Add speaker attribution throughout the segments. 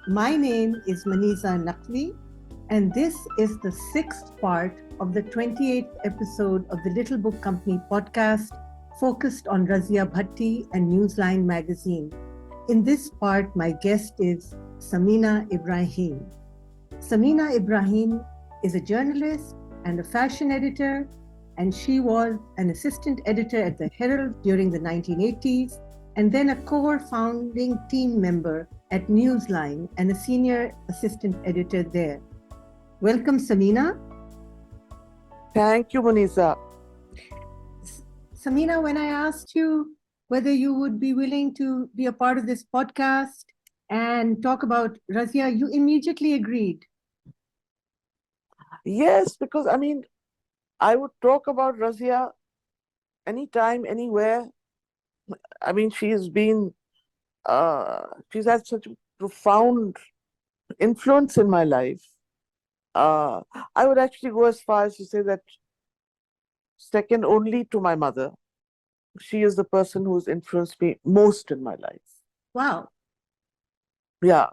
Speaker 1: My name is Maniza Naqvi, and this is the sixth part of the 28th episode of the Little Book Company podcast focused on Razia Bhatti and Newsline magazine. In this part, my guest is Samina Ibrahim. Samina Ibrahim is a journalist and a fashion editor, and she was an assistant editor at the Herald during the 1980s, and then a core founding team member at Newsline and a senior assistant editor there. Welcome, Samina.
Speaker 2: Thank you, Maniza.
Speaker 1: Samina, when I asked you whether you would be willing to be a part of this podcast and talk about Razia, you immediately agreed.
Speaker 2: Yes, because I would talk about Razia anytime, anywhere. She's had such a profound influence in my life. I would actually go as far as to say that second only to my mother, she is the person who's influenced me most in my life.
Speaker 1: Wow.
Speaker 2: Yeah,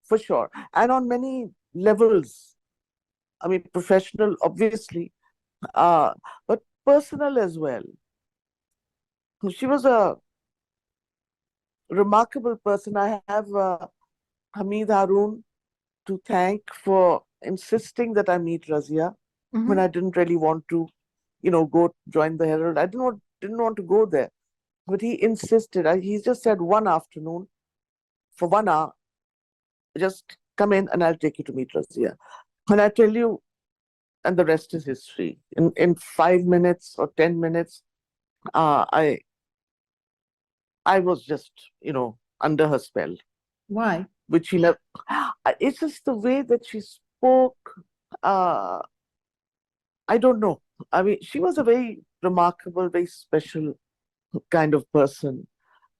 Speaker 2: for sure. And on many levels. Professional, obviously, but personal as well. She was a remarkable person. I have Hamid Haroon to thank for insisting that I meet Razia when I didn't really want to, go join the Herald. I didn't want to go there, but he insisted. He just said one afternoon, for 1 hour, just come in and I'll take you to meet Razia. And I tell you, and the rest is history. In 5 minutes or 10 minutes, I was just, under her spell.
Speaker 1: Why?
Speaker 2: Which she never. It's just the way that she spoke. I don't know. She was a very remarkable, very special kind of person,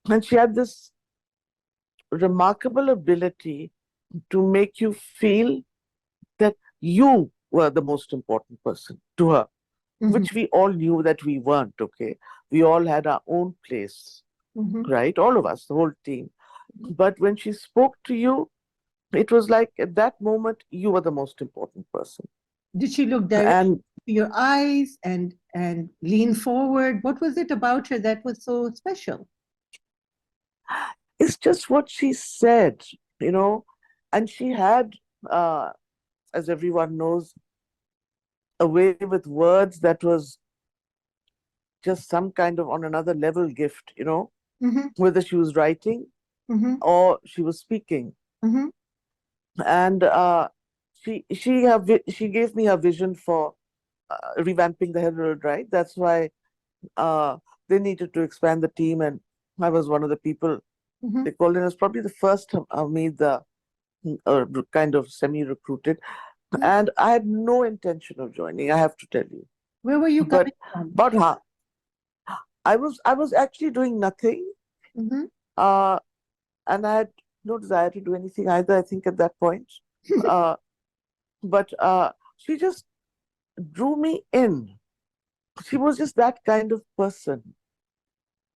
Speaker 2: and she had this remarkable ability to make you feel that you were the most important person to her, which we all knew that we weren't, okay? We all had our own place, right? All of us, the whole team. But when she spoke to you, it was like at that moment, you were the most important person.
Speaker 1: Did she look directly into your eyes and lean forward? What was it about her that was so special?
Speaker 2: It's just what she said, and she had, as everyone knows, a way with words that was just some kind of on another level gift, whether she was writing or she was speaking. And she gave me her vision for revamping the Herald, right? That's why they needed to expand the team, and I was one of the people they called in. It was probably the first made the kind of semi-recruited, and I had no intention of joining, I have to tell you.
Speaker 1: Where were you coming from?
Speaker 2: But I was actually doing nothing, and I had no desire to do anything either, I think, at that point. But she just drew me in. She was just that kind of person.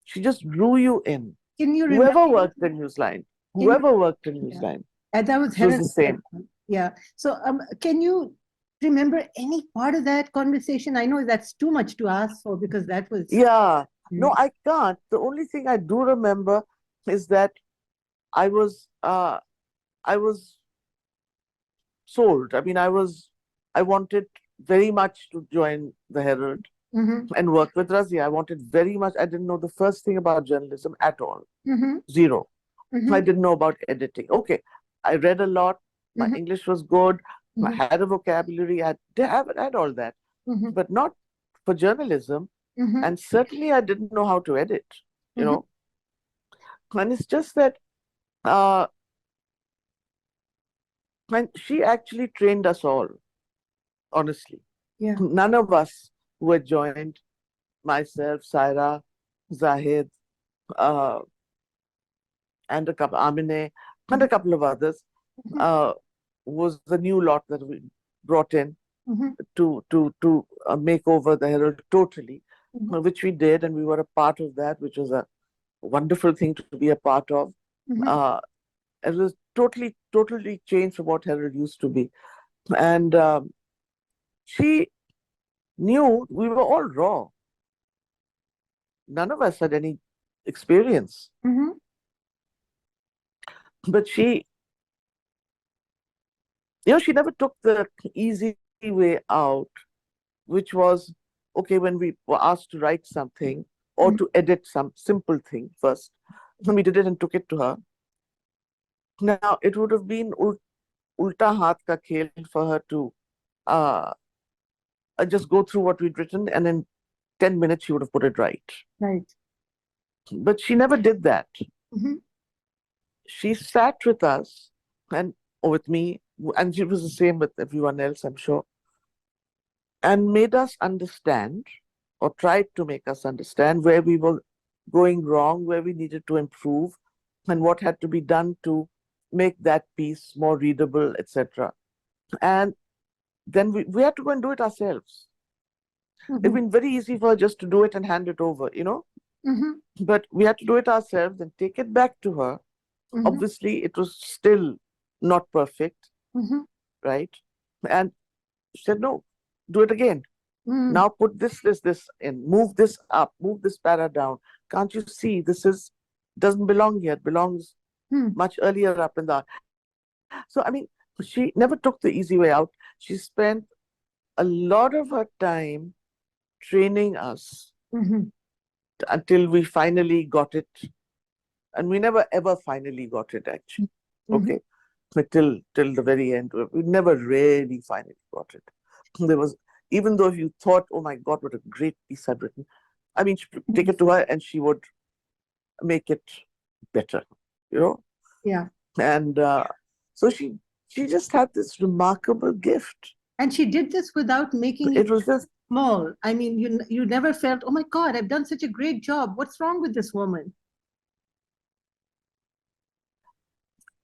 Speaker 2: She just drew you in.
Speaker 1: Can you remember?
Speaker 2: Whoever worked in Newsline.
Speaker 1: And that was
Speaker 2: Herald. The same.
Speaker 1: Yeah. So can you remember any part of that conversation? I know that's too much to ask for because that was...
Speaker 2: Yeah. No, I can't. The only thing I do remember is that I was sold. I wanted very much to join the Herald and work with Razia. I wanted very much. I didn't know the first thing about journalism at all. Zero. I didn't know about editing. Okay, I read a lot. My English was good. I had a vocabulary. I had all that, but not for journalism. And certainly I didn't know how to edit, And it's just that and she actually trained us all, honestly.
Speaker 1: Yeah.
Speaker 2: None of us who had joined, myself, Saira, Zahid, and a couple, Amine, and a couple of others, was the new lot that we brought in to make over the Herald totally, which we did, and we were a part of that, which was a wonderful thing to be a part of. It was totally changed from what Herald used to be. And she knew we were all raw. None of us had any experience.
Speaker 1: Mm-hmm.
Speaker 2: But she never took the easy way out, which was, okay, when we were asked to write something or
Speaker 1: Mm-hmm.
Speaker 2: to edit some simple thing first, when we did it and took it to her. Now, it would have been ulta haath ka khel for her to uh, just go through what we'd written, and in 10 minutes she would have put it right.
Speaker 1: Right.
Speaker 2: But she never did that.
Speaker 1: Mm-hmm.
Speaker 2: She sat with us and or with me, and she was the same with everyone else, I'm sure, and made us understand, or tried to make us understand, where we were going wrong, where we needed to improve, and what had to be done to make that piece more readable, etc. And then we had to go and do it ourselves. It'd
Speaker 1: Mm-hmm.
Speaker 2: been very easy for her just to do it and hand it over,
Speaker 1: Mm-hmm.
Speaker 2: but we had to do it ourselves and take it back to her.
Speaker 1: Mm-hmm.
Speaker 2: Obviously, it was still not perfect,
Speaker 1: Mm-hmm.
Speaker 2: right? And she said, no, do it again.
Speaker 1: Mm-hmm.
Speaker 2: Now put this in, move this up, move this para down. Can't you see doesn't belong here? It belongs much earlier up in the. So, I mean, she never took the easy way out. She spent a lot of her time training us
Speaker 1: Mm-hmm.
Speaker 2: until we finally got it. And we never ever finally got it, actually.
Speaker 1: Mm-hmm.
Speaker 2: Okay. But till the very end, we never really finally got it. There was, even though if you thought, oh my God, what a great piece I've written, I mean, take it to her and she would make it better, you know?
Speaker 1: Yeah.
Speaker 2: And so she just had this remarkable gift.
Speaker 1: And she did this without making
Speaker 2: It
Speaker 1: it
Speaker 2: was just,
Speaker 1: small. I mean, you never felt, oh my God, I've done such a great job. What's wrong with this woman?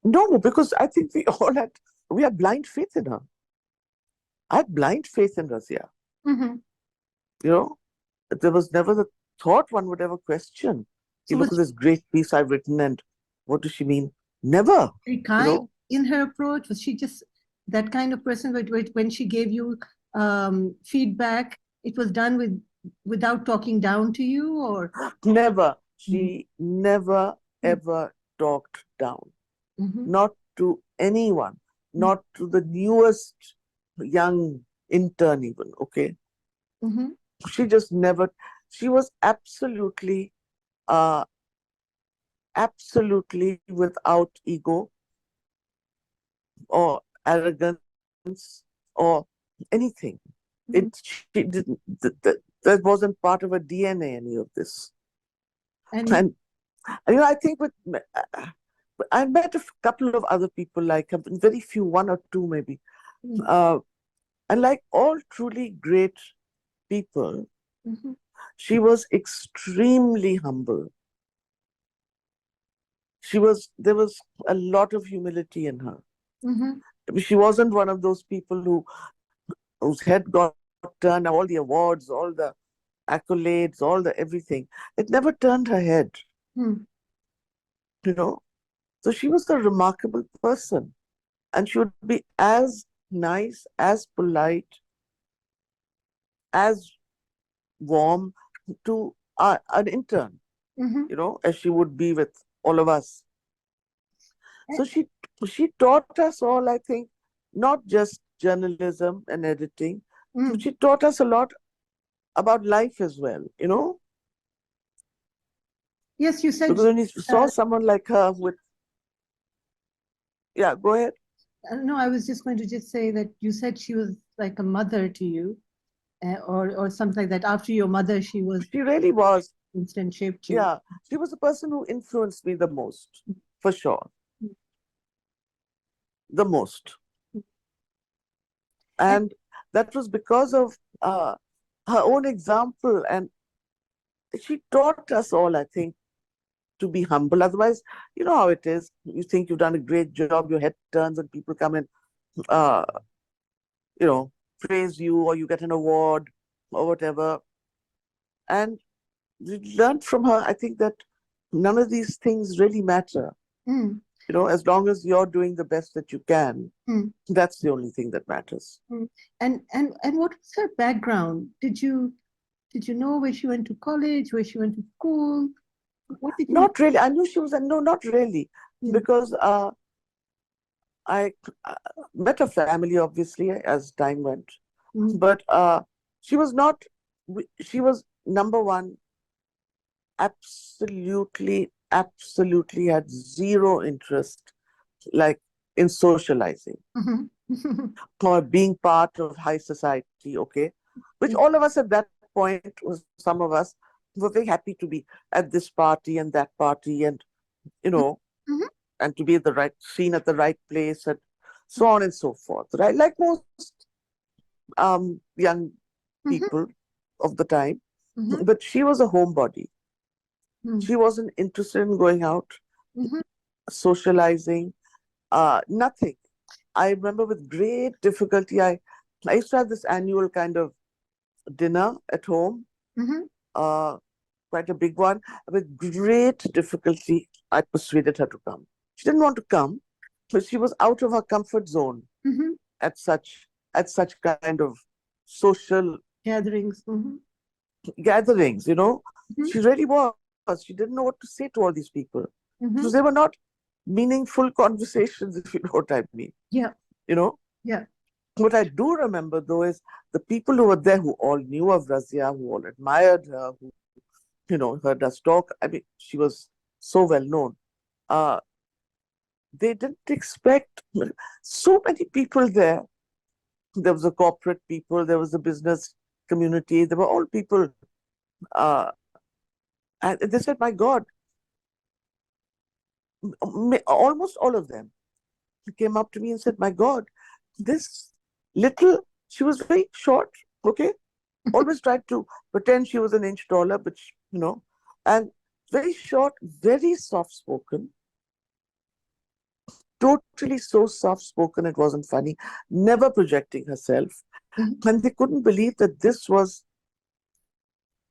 Speaker 2: no, because I think we had blind faith in her. I had blind faith in Razia,
Speaker 1: Mm-hmm.
Speaker 2: you know? There was never the thought one would ever question. You
Speaker 1: So
Speaker 2: look
Speaker 1: was
Speaker 2: at this great piece I've written, and what does she mean? Never,
Speaker 1: she
Speaker 2: you
Speaker 1: kind
Speaker 2: know.
Speaker 1: in her approach? Was she just that kind of person when she gave you feedback, it was done without talking down to you, or?
Speaker 2: Never.
Speaker 1: Mm-hmm.
Speaker 2: She never ever talked down.
Speaker 1: Mm-hmm.
Speaker 2: Not to anyone, not to the newest young intern, even. Okay,
Speaker 1: Mm-hmm.
Speaker 2: she just never. She was uh, absolutely without ego or arrogance or anything.
Speaker 1: Mm-hmm.
Speaker 2: She didn't. That wasn't part of her DNA. Any of this,
Speaker 1: And
Speaker 2: and I think I met a couple of other people like her, very few, one or two maybe. Uh, and like all truly great people,
Speaker 1: mm-hmm.
Speaker 2: she was extremely humble. There was a lot of humility in her.
Speaker 1: Mm-hmm.
Speaker 2: She wasn't one of those people whose head got turned, all the awards, all the accolades, all the everything. It never turned her head,
Speaker 1: Mm-hmm.
Speaker 2: you know. So she was a remarkable person, and she would be as nice, as polite, as warm to an intern,
Speaker 1: Mm-hmm.
Speaker 2: as she would be with all of us.
Speaker 1: Eh,
Speaker 2: So she taught us all, I think, not just journalism and editing, but
Speaker 1: mm.
Speaker 2: she taught us a lot about life as well,
Speaker 1: Yes, you said.
Speaker 2: because when you saw
Speaker 1: Uh,
Speaker 2: someone like her with, yeah, go ahead.
Speaker 1: no, I was just going to just say that you said she was like a mother to you, or something like that. After your mother, she was
Speaker 2: She really was.
Speaker 1: instant shaped you.
Speaker 2: Yeah, she was the person who influenced me the most, for sure, the most.
Speaker 1: And
Speaker 2: And that was because of her own example. And she taught us all, I think, to be humble. Otherwise, you know how it is. You think you've done a great job, your head turns, and people come and, uh, praise you, or you get an award, or whatever. And we learned from her, I think, that none of these things really matter.
Speaker 1: mm.
Speaker 2: As long as you're doing the best that you can,
Speaker 1: Mm,
Speaker 2: that's the only thing that matters.
Speaker 1: mm. And what was her background? Did you know where she went to college, where she went to school? What did you?
Speaker 2: Not really. I knew she was, no, not really,
Speaker 1: Mm,
Speaker 2: because I met her family, obviously, as time went.
Speaker 1: mm,
Speaker 2: But she was not, she was number one, absolutely had zero interest, like in socializing
Speaker 1: mhm,
Speaker 2: or being part of high society, okay? Which all of us at that point, was some of us, were very happy to be at this party and that party, and you know,
Speaker 1: mhm,
Speaker 2: and to be at the right seen at the right place, and so on and so forth, right? Like most young
Speaker 1: mhm,
Speaker 2: people of the time.
Speaker 1: mhm,
Speaker 2: But she was a homebody.
Speaker 1: mhm,
Speaker 2: She wasn't interested in going out,
Speaker 1: mhm,
Speaker 2: socializing, nothing. I remember with great difficulty, I used to have this annual kind of dinner at home,
Speaker 1: mhm,
Speaker 2: uh, quite a big one. With great difficulty, I persuaded her to come. She didn't want to come, but she was out of her comfort zone
Speaker 1: mhm.
Speaker 2: at such kind of social
Speaker 1: Gatherings. Mhm,
Speaker 2: gatherings.
Speaker 1: mhm,
Speaker 2: She really was. She didn't know what to say to all these people because
Speaker 1: mhm.
Speaker 2: they were not meaningful conversations, if you know what I mean.
Speaker 1: Yeah,
Speaker 2: You know,
Speaker 1: yeah.
Speaker 2: what I do remember though is the people who were there who all knew of Razia, who all admired her, who heard us talk. I mean, she was so well known. Uh, they didn't expect so many people there. There was a corporate people, there was a business community, there were all people. Uh, and they said, my God, almost all of them came up to me and said, my God, this little, she was very short, okay? Always tried to pretend she was an inch taller, but, and very short, very soft spoken, totally so soft spoken, it wasn't funny, never projecting herself.
Speaker 1: Mhm,
Speaker 2: And they couldn't believe that this was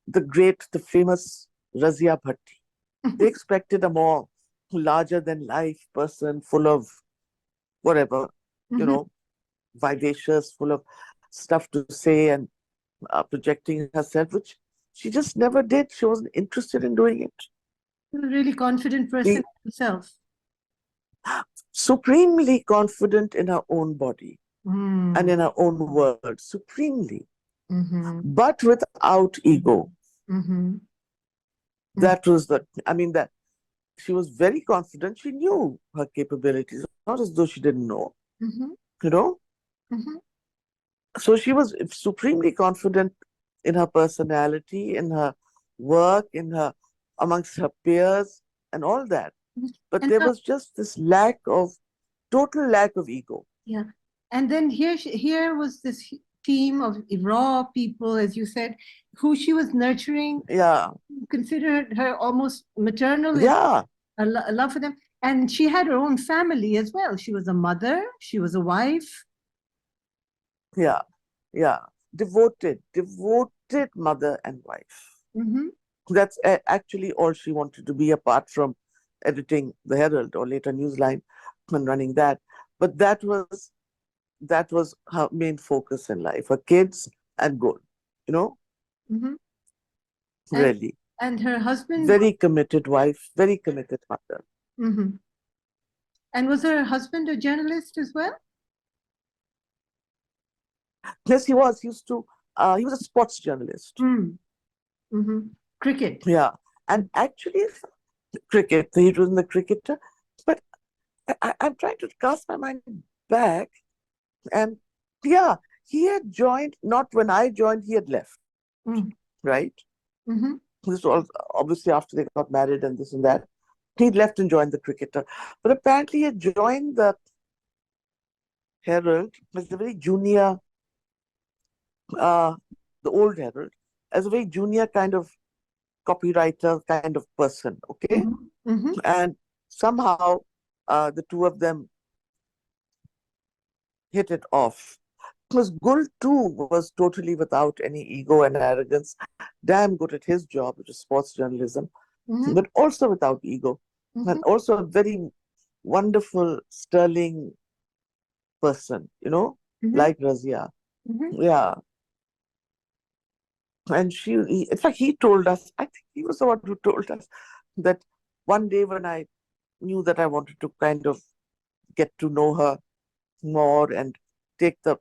Speaker 2: the famous Razia Bhatti. They expected a more larger than life person, full of whatever, you
Speaker 1: mhm.
Speaker 2: know, vivacious, full of stuff to say, and projecting herself, which she just never did. She wasn't interested in doing it.
Speaker 1: A really confident person
Speaker 2: She
Speaker 1: himself.
Speaker 2: supremely confident in her own body and
Speaker 1: Mm,
Speaker 2: in her own words, supremely,
Speaker 1: mhm,
Speaker 2: but without ego.
Speaker 1: mhm, mm,
Speaker 2: That was I mean, that she was very confident. She knew her capabilities, not as though she didn't know,
Speaker 1: mhm,
Speaker 2: you know?
Speaker 1: mhm,
Speaker 2: So she was supremely confident in her personality, in her work, amongst her peers, and all that.
Speaker 1: mhm.
Speaker 2: But
Speaker 1: And
Speaker 2: there was just this total lack of ego.
Speaker 1: yeah, and then here was this team of raw people, as you said, who she was nurturing,
Speaker 2: Yeah,
Speaker 1: considered her almost maternal in
Speaker 2: yeah,
Speaker 1: a love for them. And she had her own family as well. She was a mother, she was a wife.
Speaker 2: yeah, yeah. Devoted mother and wife.
Speaker 1: Hmm.
Speaker 2: That's actually all she wanted to be, apart from editing the Herald or later Newsline and running that. But that was her main focus in life: her kids and goal. You know,
Speaker 1: Hmm. And
Speaker 2: really,
Speaker 1: and her husband was,
Speaker 2: very committed wife, very committed mother.
Speaker 1: mhm. And was her husband a journalist as well?
Speaker 2: Yes, he was. He was a sports journalist.
Speaker 1: Mm. Hmm. Cricket.
Speaker 2: Yeah, and actually, cricket. He was in the cricketer. But I'm trying to cast my mind back, and yeah, he had joined. Not when I joined, he had left.
Speaker 1: Mm.
Speaker 2: Right.
Speaker 1: Hmm.
Speaker 2: This was obviously after they got married and this and that. He left and joined the cricketer, but apparently he had joined the Herald as a very junior, the old Herald, as a very junior kind of copywriter kind of person. Okay,
Speaker 1: Hmm. Hmm.
Speaker 2: and somehow the two of them hit it off. Because Gul too was totally without any ego and arrogance, damn good at his job, which is sports journalism,
Speaker 1: Hmm.
Speaker 2: but also without ego, and
Speaker 1: Hmm.
Speaker 2: also a very wonderful, sterling person,
Speaker 1: Mm-hmm.
Speaker 2: like Razia.
Speaker 1: Mm-hmm.
Speaker 2: Yeah. And in fact, he told us, I think he was the one who told us that one day when I knew that I wanted to kind of get to know her more and take the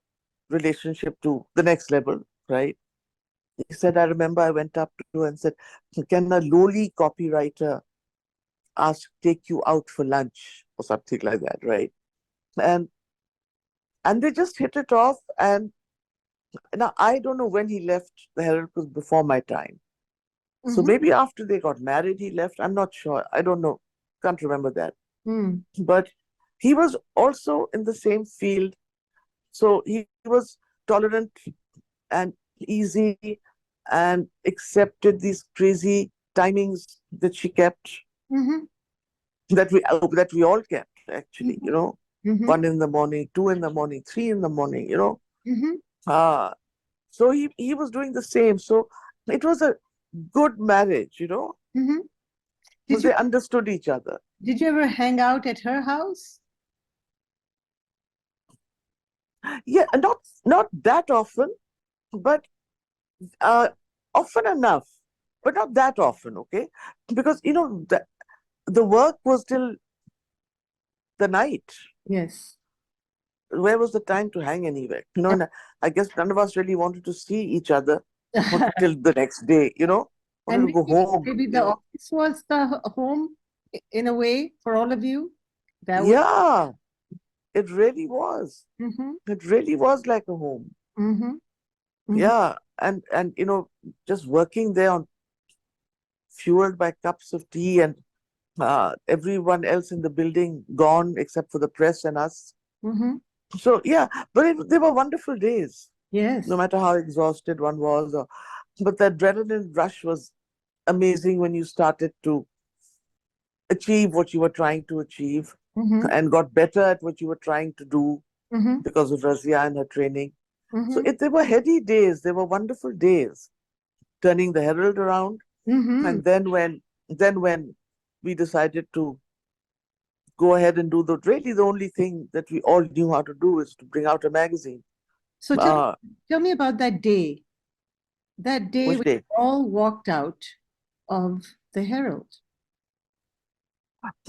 Speaker 2: relationship to the next level, right? He said, I remember I went up to her and said, can a lowly copywriter take you out for lunch or something like that, right? And they just hit it off. And now I don't know when he left the Herald, because before my time. So
Speaker 1: Mm-hmm.
Speaker 2: maybe after they got married, he left. I'm not sure. I don't know. Can't remember that.
Speaker 1: Mm.
Speaker 2: But he was also in the same field. So he was tolerant and easy and accepted these crazy timings that she kept,
Speaker 1: Mm-hmm.
Speaker 2: that we all kept, actually,
Speaker 1: Mm-hmm. Mm-hmm.
Speaker 2: 1 in the morning, 2 in the morning, 3 in the morning.
Speaker 1: Mm-hmm.
Speaker 2: Uh, so he was doing the same. So it was a good marriage,
Speaker 1: Mm-hmm. Did
Speaker 2: because
Speaker 1: you
Speaker 2: they understood each other.
Speaker 1: did you ever hang out at her house?
Speaker 2: Yeah, not that often, but uh, often enough, but not that often, okay? Because the work was till the night.
Speaker 1: Yes.
Speaker 2: Where was the time to hang anywhere? And I guess none of us really wanted to see each other till the next day, wanted
Speaker 1: And
Speaker 2: to go
Speaker 1: maybe the
Speaker 2: home.
Speaker 1: office was the home in a way for all of you. That was.
Speaker 2: Yeah, it really was.
Speaker 1: Mm-hmm.
Speaker 2: It really was like a home.
Speaker 1: Mm-hmm. Mm-hmm.
Speaker 2: Yeah, and just working there on fueled by cups of tea, and everyone else in the building gone except for the press and us.
Speaker 1: Mm-hmm.
Speaker 2: So yeah, but they were wonderful days, no
Speaker 1: Yes.
Speaker 2: matter how exhausted one was. But the adrenaline rush was amazing when you started to achieve what you were trying to achieve
Speaker 1: Mm-hmm.
Speaker 2: and got better at what you were trying to do
Speaker 1: Mm-hmm.
Speaker 2: because of Razia and her training. So
Speaker 1: Mm-hmm.
Speaker 2: they were heady days. They were wonderful days, turning the Herald around.
Speaker 1: Mm-hmm.
Speaker 2: And then when we decided to go ahead and do the only thing that we all knew how to do is to bring out a magazine.
Speaker 1: So
Speaker 2: Uh,
Speaker 1: tell me about that day
Speaker 2: which
Speaker 1: when
Speaker 2: day?
Speaker 1: you all walked out of the Herald.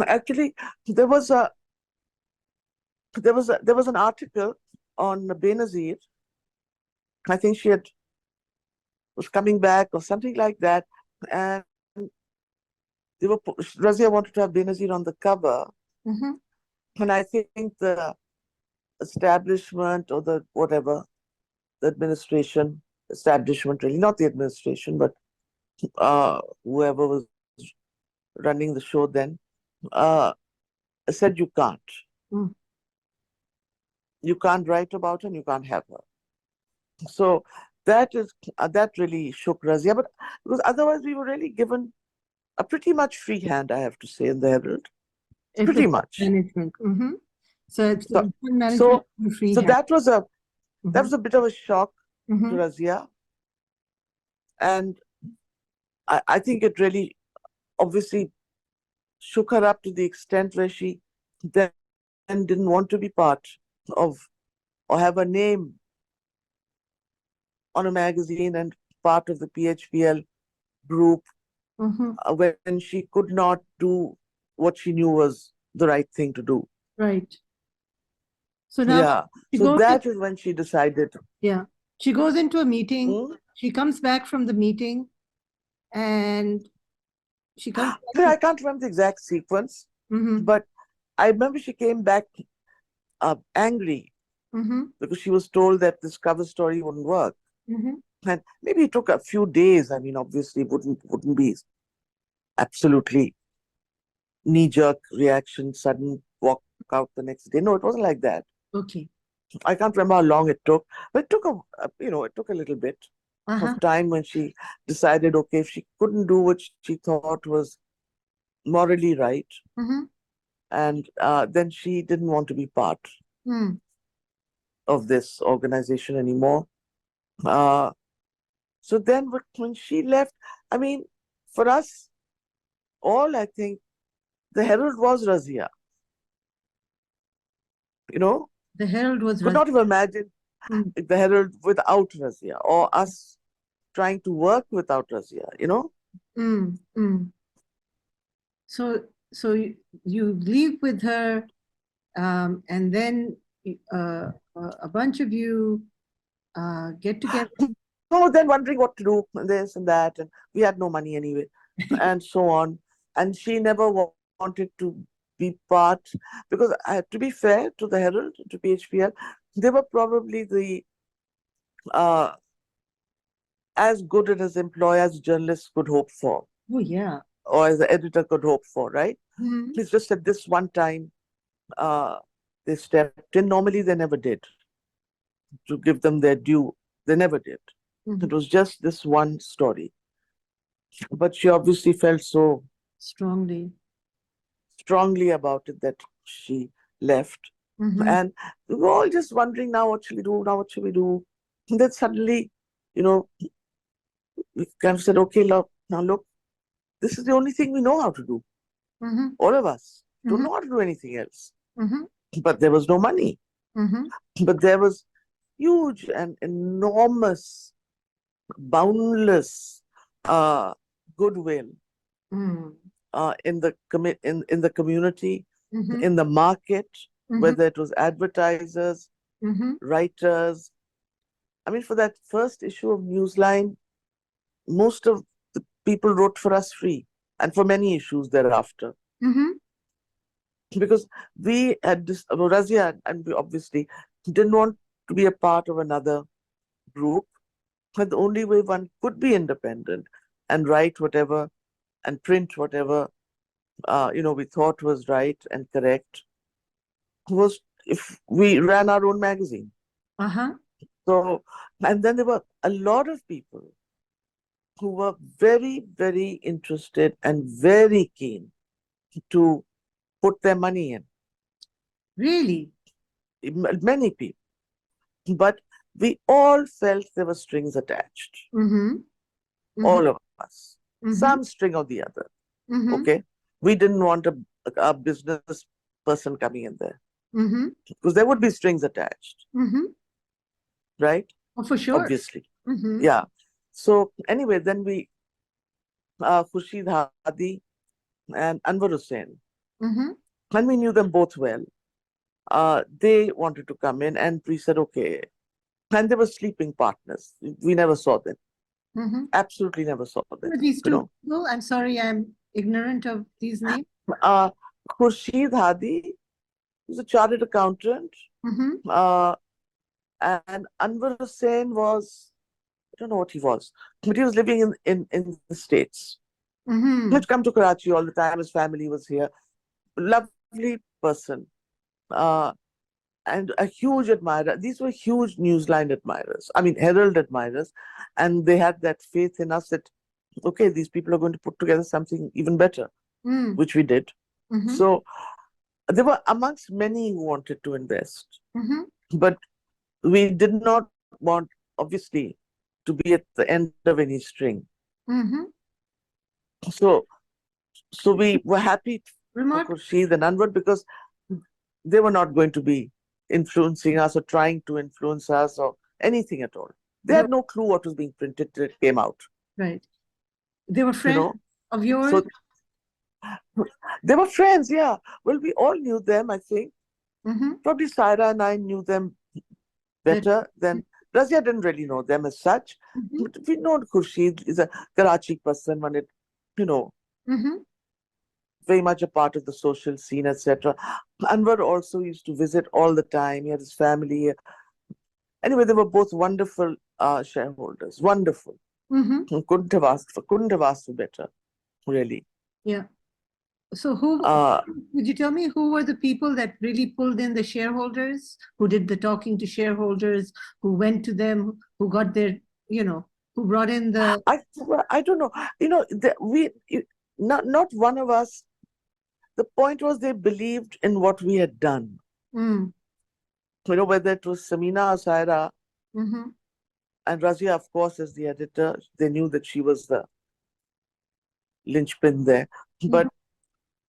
Speaker 2: Actually, there was a there was an article on Benazir. I think she was coming back or something like that, and Razia wanted to have Benazir on the cover,
Speaker 1: Mm-hmm.
Speaker 2: and I think the establishment or the whatever the administration establishment, really not the administration, but whoever was running the show then, uh, said
Speaker 1: Mm.
Speaker 2: you can't write about her and you can't have her. So that really shook Razia, but because otherwise we were really given a pretty much free hand, I have to say, in the Herald,
Speaker 1: If the
Speaker 2: pretty much.
Speaker 1: management. Mm-hmm. So it's
Speaker 2: So
Speaker 1: the management
Speaker 2: so
Speaker 1: free
Speaker 2: so
Speaker 1: hand.
Speaker 2: that
Speaker 1: Mm-hmm.
Speaker 2: was a bit of a shock to
Speaker 1: Mm-hmm.
Speaker 2: Razia, and I think it really obviously shook her up to the extent where she then didn't want to be part of or have a name on a magazine and part of the PHPL group
Speaker 1: Mm-hmm.
Speaker 2: when she could not do what she knew was the right thing to do.
Speaker 1: Right. So now
Speaker 2: Yeah.
Speaker 1: she
Speaker 2: So
Speaker 1: goes in,
Speaker 2: that is when she decided.
Speaker 1: yeah. She goes into a meeting.
Speaker 2: Hmm?
Speaker 1: She comes back from the meeting and she comes back
Speaker 2: I
Speaker 1: to.
Speaker 2: can't remember the exact sequence,
Speaker 1: Mm-hmm.
Speaker 2: but I remember she came back angry
Speaker 1: Mm-hmm.
Speaker 2: because she was told that this cover story wouldn't work.
Speaker 1: Mm-hmm.
Speaker 2: And maybe it took a few days. I mean, obviously, it wouldn't be absolutely knee-jerk reaction, sudden walk out the next day. No, it wasn't like that.
Speaker 1: Okay.
Speaker 2: I can't remember how long it took, but it took a little bit
Speaker 1: Uh-huh.
Speaker 2: of time when she decided, okay, if she couldn't do what she thought was morally right,
Speaker 1: Mm-hmm.
Speaker 2: and then she didn't want to be part
Speaker 1: Mm.
Speaker 2: of this organization anymore. Uh, so then when she left, I mean, for us all, I think the Herald was Razia. You know,
Speaker 1: The Herald was
Speaker 2: could not have imagined
Speaker 1: Mm,
Speaker 2: the Herald without Razia, or us trying to work without Razia, you know.
Speaker 1: mm. So, you leave with her, and then a bunch of you get together.
Speaker 2: So then wondering what to do, and this and that, and we had no money anyway, and so on. And she never wanted to be part, because to be fair to the Herald, to PHPL, they were probably the uh, as good as employer as journalists could hope for,
Speaker 1: Oh, yeah.
Speaker 2: or as the editor could hope for, right?
Speaker 1: Hmm.
Speaker 2: It's just at this one time uh, they stepped in. Normally, they never did. To give them their due, they never did. It
Speaker 1: Hmm.
Speaker 2: was just this one story. But she obviously felt so
Speaker 1: Strongly.
Speaker 2: strongly about it that she left.
Speaker 1: Hmm.
Speaker 2: And we were all just wondering, now what should we do? Now what should we do? And then suddenly, you know, we kind of said, okay, look, now look, this is the only thing we know how to do.
Speaker 1: Hmm.
Speaker 2: All of us don't
Speaker 1: Hmm.
Speaker 2: know how to do anything else.
Speaker 1: Hmm.
Speaker 2: But there was no money.
Speaker 1: Hmm.
Speaker 2: But there was huge and enormous, boundless uh, goodwill
Speaker 1: Mm.
Speaker 2: in the community,
Speaker 1: Hmm.
Speaker 2: in the market,
Speaker 1: Hmm.
Speaker 2: whether it was advertisers,
Speaker 1: Hmm.
Speaker 2: writers. I mean, for that first issue of Newsline, most of the people wrote for us free, and for many issues thereafter,
Speaker 1: Hmm.
Speaker 2: because we had this Razia, and we obviously didn't want to be a part of another group. But the only way one could be independent and write whatever and print whatever we thought was right and correct was if we ran our own magazine.
Speaker 1: Uh-huh.
Speaker 2: So, and then there were a lot of people who were very, very interested and very keen to put their money in.
Speaker 1: Really?
Speaker 2: Many people. But we all felt there were strings attached,
Speaker 1: Hmm. Hmm.
Speaker 2: all of us, some
Speaker 1: Hmm.
Speaker 2: string or the other.
Speaker 1: Hmm.
Speaker 2: Okay. We didn't want a business person coming in there
Speaker 1: Hmm.
Speaker 2: because there would be strings attached,
Speaker 1: Hmm.
Speaker 2: right?
Speaker 1: Oh, for sure.
Speaker 2: Obviously.
Speaker 1: Hmm.
Speaker 2: Yeah. So, anyway, then Khurshid Hadi and Anwar Hussain,
Speaker 1: Hmm.
Speaker 2: and we knew them both well. They wanted to come in, and we said, okay. And they were sleeping partners. We never saw them.
Speaker 1: Hmm.
Speaker 2: Absolutely never saw them.
Speaker 1: Who are these
Speaker 2: You
Speaker 1: two
Speaker 2: know,
Speaker 1: people? I'm sorry, I'm ignorant of these names.
Speaker 2: uh, Khurshid Hadi was a chartered accountant,
Speaker 1: Hmm.
Speaker 2: uh, and Anwar Hussain was, I don't know what he was, but he was living in the States. He'd
Speaker 1: Hmm.
Speaker 2: come to Karachi all the time. His family was here. Lovely person. Uh, and a huge admirer. These were huge Newsline admirers. I mean, Herald admirers. And they had that faith in us that, okay, these people are going to put together something even better,
Speaker 1: Mm.
Speaker 2: which we did.
Speaker 1: Hmm.
Speaker 2: So they were amongst many who wanted to invest.
Speaker 1: Hmm.
Speaker 2: But we did not want, obviously, to be at the end of any string.
Speaker 1: Hmm.
Speaker 2: So so we were happy for
Speaker 1: Remote.
Speaker 2: Khurshid and Anwar because they were not going to be influencing us or trying to influence us or anything at all. They
Speaker 1: They
Speaker 2: had
Speaker 1: were,
Speaker 2: no clue what was being printed till it came out,
Speaker 1: right. They were
Speaker 2: you
Speaker 1: friends
Speaker 2: know.
Speaker 1: of yours.
Speaker 2: So they were friends, yeah. Well, we all knew them, I think.
Speaker 1: Hmm.
Speaker 2: Probably Saira and I knew them
Speaker 1: That.
Speaker 2: better than Razia didn't really know them as such.
Speaker 1: Hmm.
Speaker 2: But we know Khurshid is a Karachi person, you know,
Speaker 1: Hmm.
Speaker 2: very much a part of the social scene, etc. Anwar also used to visit all the time. He had his family. Anyway, they were both wonderful shareholders. Wonderful.
Speaker 1: Hmm.
Speaker 2: Couldn't have asked for better, really.
Speaker 1: Yeah. So who,
Speaker 2: Uh,
Speaker 1: would you tell me who were the people that really pulled in the shareholders, who did the talking to shareholders, who went to them, who got their, who brought in the.
Speaker 2: I I don't know. Not one of us. The point was they believed in what we had done.
Speaker 1: Mm.
Speaker 2: Whether it was Samina or Saira
Speaker 1: Hmm.
Speaker 2: and Razia, of course, as the editor, they knew that she was the linchpin there.
Speaker 1: Hmm.
Speaker 2: But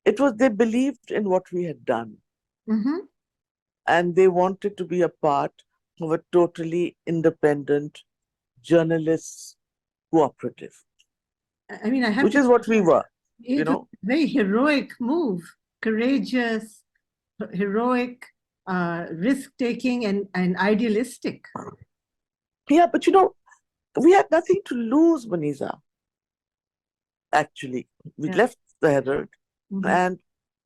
Speaker 2: it was they believed in what we had done.
Speaker 1: Hmm.
Speaker 2: and they wanted to be a part of a totally independent journalists cooperative,
Speaker 1: I mean, I have
Speaker 2: which
Speaker 1: to
Speaker 2: is what we were, you
Speaker 1: it was
Speaker 2: know.
Speaker 1: a very heroic move, courageous, heroic, risk-taking, and idealistic.
Speaker 2: Yeah, but we had nothing to lose, Maniza, actually. We
Speaker 1: Yeah.
Speaker 2: left the Herald,
Speaker 1: Mm-hmm.
Speaker 2: and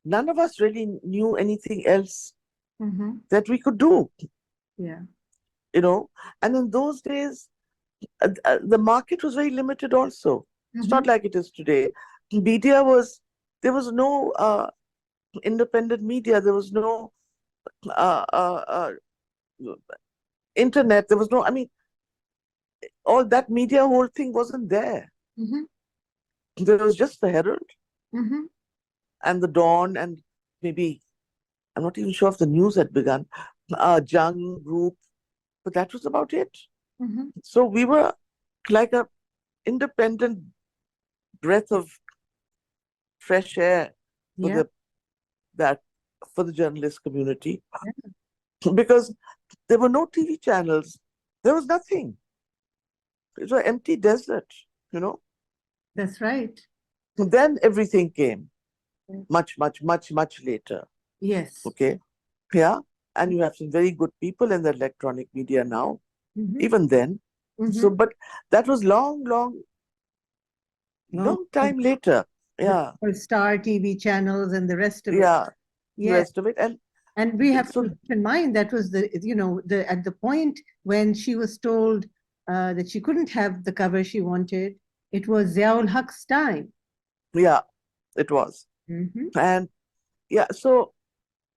Speaker 2: none of us really knew anything else
Speaker 1: Mm-hmm.
Speaker 2: that we could do,
Speaker 1: Yeah.
Speaker 2: you know. And in those days, the market was very limited also. It's
Speaker 1: Mm-hmm.
Speaker 2: not like it is today. Media was, there was no independent media, there was no uh, uh, uh, internet, there was no, I mean, all that media whole thing wasn't there.
Speaker 1: Mm-hmm.
Speaker 2: There was just the Herald
Speaker 1: Mm-hmm.
Speaker 2: and the Dawn, and maybe, I'm not even sure if the news had begun, Jung group, but that was about it.
Speaker 1: Mm-hmm.
Speaker 2: So we were like a independent breath of fresh air for
Speaker 1: Yeah.
Speaker 2: the that for the journalist community,
Speaker 1: Yeah.
Speaker 2: because there were no TV channels, there was nothing. It was an empty desert, you know.
Speaker 1: That's right.
Speaker 2: Then everything came
Speaker 1: Yeah.
Speaker 2: much, much, much, much later.
Speaker 1: Yes.
Speaker 2: Okay, yeah, and you have some very good people in the electronic media now.
Speaker 1: Mm-hmm.
Speaker 2: Even then,
Speaker 1: Mm-hmm.
Speaker 2: so but that was long, long,
Speaker 1: Long
Speaker 2: long time later. Yeah,
Speaker 1: before Star TV channels and the rest of it.
Speaker 2: yeah, the
Speaker 1: Yeah.
Speaker 2: rest of it, and
Speaker 1: And we have to
Speaker 2: so
Speaker 1: keep in mind that was the at the point when she was told that she couldn't have the cover she wanted, it was Ziaul Haq's time.
Speaker 2: yeah, it was,
Speaker 1: Mm-hmm.
Speaker 2: and yeah, so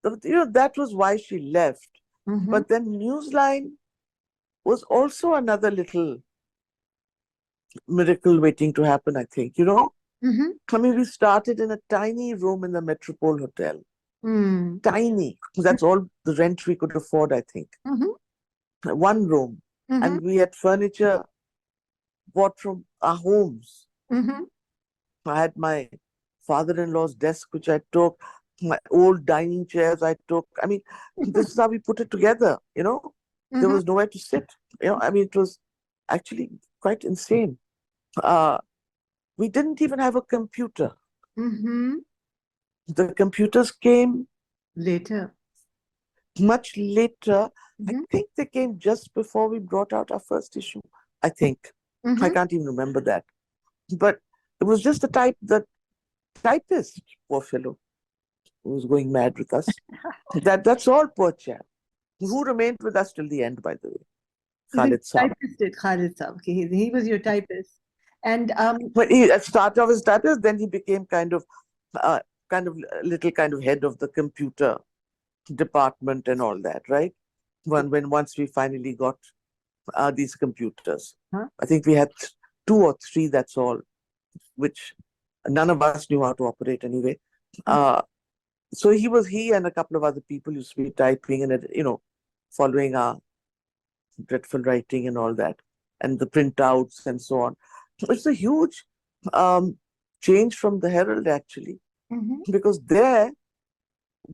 Speaker 2: that was why she left.
Speaker 1: Mm-hmm.
Speaker 2: But then Newsline was also another little miracle waiting to happen, I think.
Speaker 1: Mm-hmm.
Speaker 2: I mean, we started in a tiny room in the Metropole Hotel.
Speaker 1: Mm.
Speaker 2: Tiny. That's all the rent we could afford, I think.
Speaker 1: Mm-hmm.
Speaker 2: One room.
Speaker 1: Mm-hmm.
Speaker 2: And we had furniture bought from our homes.
Speaker 1: Mm-hmm.
Speaker 2: I had my father-in-law's desk, which I took, my old dining chairs I took. I mean, this is how we put it together. There
Speaker 1: Mm-hmm.
Speaker 2: was nowhere to sit. I mean, it was actually quite insane. Uh, we didn't even have a computer.
Speaker 1: Mm-hmm.
Speaker 2: The computers came
Speaker 1: Later.
Speaker 2: much later. I
Speaker 1: Mm-hmm.
Speaker 2: think they came just before we brought out our first issue. I think. I
Speaker 1: Mm-hmm.
Speaker 2: can't even remember that. But it was just the typist, poor fellow, who was going mad with us. That's all, poor chap. Who remained with us till the end, by the way.
Speaker 1: So
Speaker 2: Khalid Saab.
Speaker 1: typist did Khalid Saab. Okay, he was your typist. And
Speaker 2: But he started off as typist, then he became uh, little kind of head of the computer department and all that, right? Once we finally got these computers,
Speaker 1: huh?
Speaker 2: I think we had two or three. That's all, which none of us knew how to operate anyway.
Speaker 1: Huh?
Speaker 2: Uh, so he and a couple of other people used to be typing and following our dreadful writing and all that, and the printouts and so on. It's a huge um, change from the Herald, actually,
Speaker 1: Mm-hmm.
Speaker 2: because there